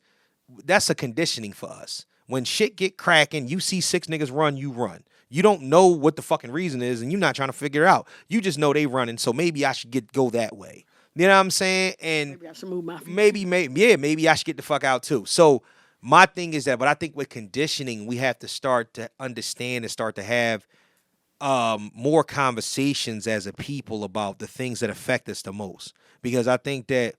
that's a conditioning for us. When shit get cracking, you see 6 niggas run, you run. You don't know what the fucking reason is, and you're not trying to figure it out. You just know they running, so maybe I should go that way. You know what I'm saying? And Maybe I should move my feet. maybe I should get the fuck out too. So my thing is that, but I think with conditioning, we have to start to understand and start to have more conversations as a people about the things that affect us the most. Because I think that,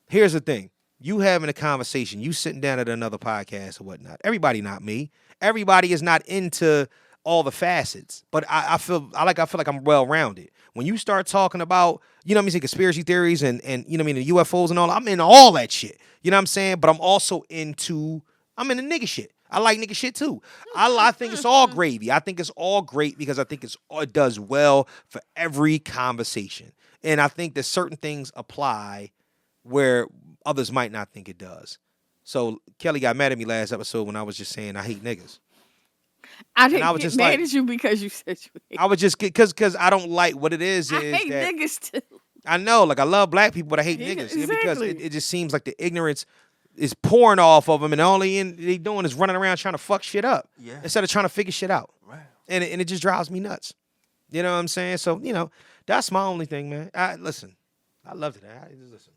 here's the thing. You having a conversation, you sitting down at another podcast or whatnot. Everybody not me. Everybody is not into all the facets. But I feel like I'm well rounded. When you start talking about, you know what I mean, conspiracy theories and you know what I mean, the UFOs and all, I'm into all that shit. You know what I'm saying? But I'm also into nigga shit. I like nigga shit too. I think it's all gravy. I think it's all great because I think it does well for every conversation. And I think that certain things apply where others might not think it does. So Kelly got mad at me last episode when I was just saying I hate niggas. I didn't I was get just mad like- at you because you said you hate. I was just because I don't like what it is. I Is hate that niggas too. I know, like I love black people, but I hate Yeah, niggas because exactly. it just seems like the ignorance is pouring off of them, and all they doing is running around trying to fuck shit up instead of trying to figure shit out. Right. And it just drives me nuts. You know what I'm saying? So that's my only thing, man. Listen, I loved it. Just listen.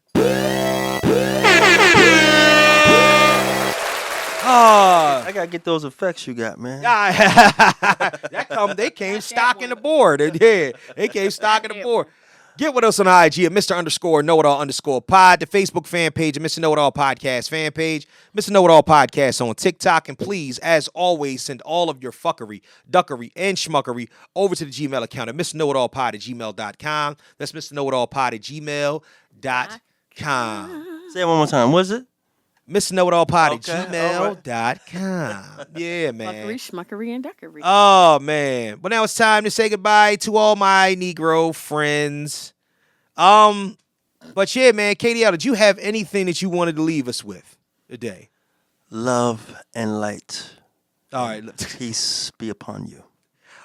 I gotta get those effects you got, man. They came stock in the board. Yeah, they came stock in the board. Get with us on IG at Mr_KnowItAll_pod, the Facebook fan page of Mr. Know-It-All Podcast fan page, Mr. Know-It-All Podcast on TikTok, and please, as always, send all of your fuckery, duckery, and schmuckery over to the Gmail account at MrKnowItAllPod@gmail.com. That's MrKnowItAllPod@gmail.com. Say it one more time. What's it? MrKnowItAllPod@gmail.com. Yeah, man. Fuckery, schmuckery, and duckery. Oh, man. But now it's time to say goodbye to all my Negro friends. But yeah, man, KDL, did you have anything that you wanted to leave us with today? Love and light. All right. Peace be upon you.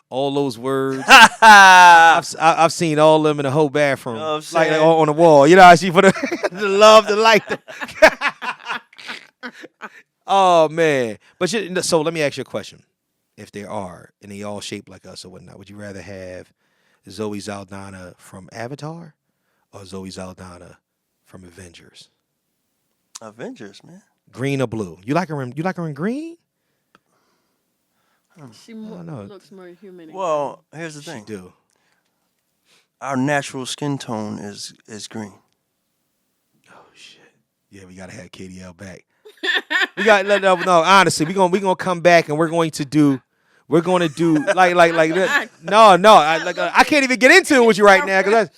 All those words. I've seen all of them in the whole bathroom. You know what I'm like saying? on the wall. You know how she put the love, the light. Oh, man. But so let me ask you a question. If there are, and they all shaped like us or whatnot, would you rather have Zoe Saldana from Avatar or Zoe Saldana from Avengers? Avengers, man. Green or blue? You like her in green? She looks more human. Well, here's the She thing. do. Our natural skin tone is green. Oh shit. Yeah, we gotta have KDL back. We got no. Honestly, we gonna come back and we're gonna do like that. No. I can't even get into it with you right now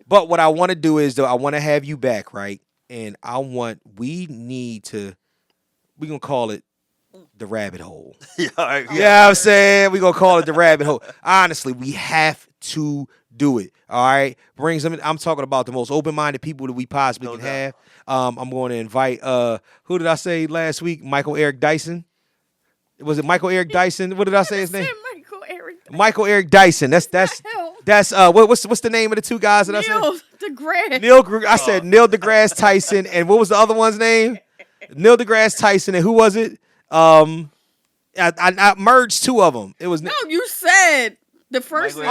but what I want to do is though I want to have you back, right? And we gonna call it the rabbit hole. Yeah, all right, Yeah, what I'm saying we gonna call it the rabbit hole. Honestly, we have to do it. All right, I'm talking about the most open-minded people that we possibly can have. I'm going to invite. Who did I say last week? Michael Eric Dyson. Was it Michael Eric Dyson? What did I say his name? Michael Eric Dyson. That's what's the name of the two guys that I said? Neil deGrasse. I said Neil deGrasse Tyson, and what was the other one's name? Neil deGrasse Tyson, and who was it? I merged two of them. It was No, you said the first name.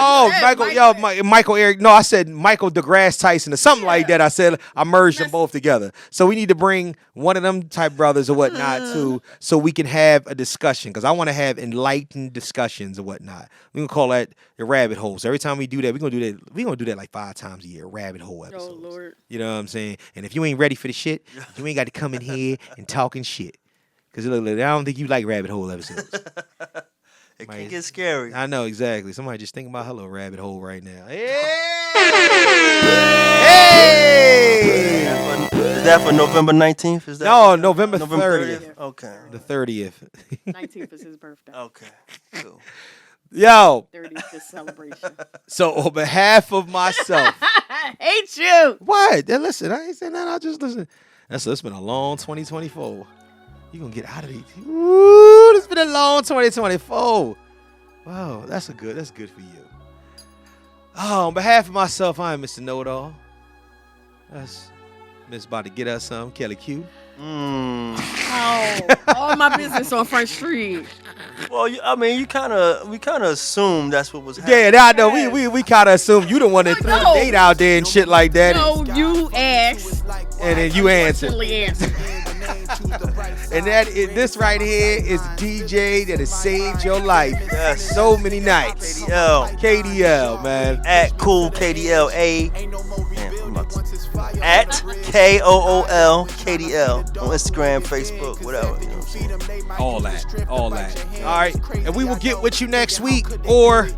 Michael Eric. No, I said Michael deGrasse Tyson or something like that. I said I merged them both together. So we need to bring one of them type brothers or whatnot too, so we can have a discussion. Because I want to have enlightened discussions or whatnot. We gonna call that the rabbit hole. So every time we do that, we're gonna do that like 5 times a year. Rabbit hole episodes. Oh Lord. You know what I'm saying? And if you ain't ready for the shit, you ain't got to come in here and talking shit. Because I don't think you like rabbit hole episodes. It can get scary. I know, exactly. Somebody just think about her little rabbit hole right now. Hey! Is that for November 19th? Is that No, November 30th. Okay. The 30th. 19th is his birthday. Okay. Cool. Yo. 30th is celebration. So on behalf of myself. I hate you. What? Then listen, I ain't saying that. I'll just listen. It's been a long 2024. You gonna get out of these. Ooh, it's been a long 2024. Wow, that's good for you. Oh, on behalf of myself, I am Mr. Know-It-All. That's Miss about to get us some, Kellie Q. Oh, all my business on Front Street. Well, we kind of assumed that's what was happening. Yeah, I know. We kind of assumed you the one that threw the date out there and shit like that. No, you asked. And then you answered. answered. And this right here is the DJ that has saved your life. Yes. So many nights. KDL, man. At cool KDLA. At KOOL KDL on Instagram, Facebook, whatever. You know what I'm saying? All that. All right. And we will get with you next week. Or,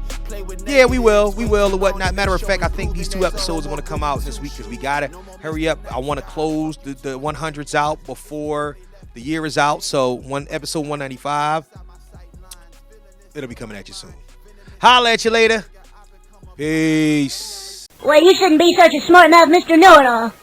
yeah, we will or whatnot. Matter of fact, I think these 2 episodes are going to come out this week because we got to hurry up. I want to close the 100s out before the year is out. So, episode 195, it'll be coming at you soon. Holla at you later. Peace. Well, you shouldn't be such a smart mouth, Mr. Know-It-All.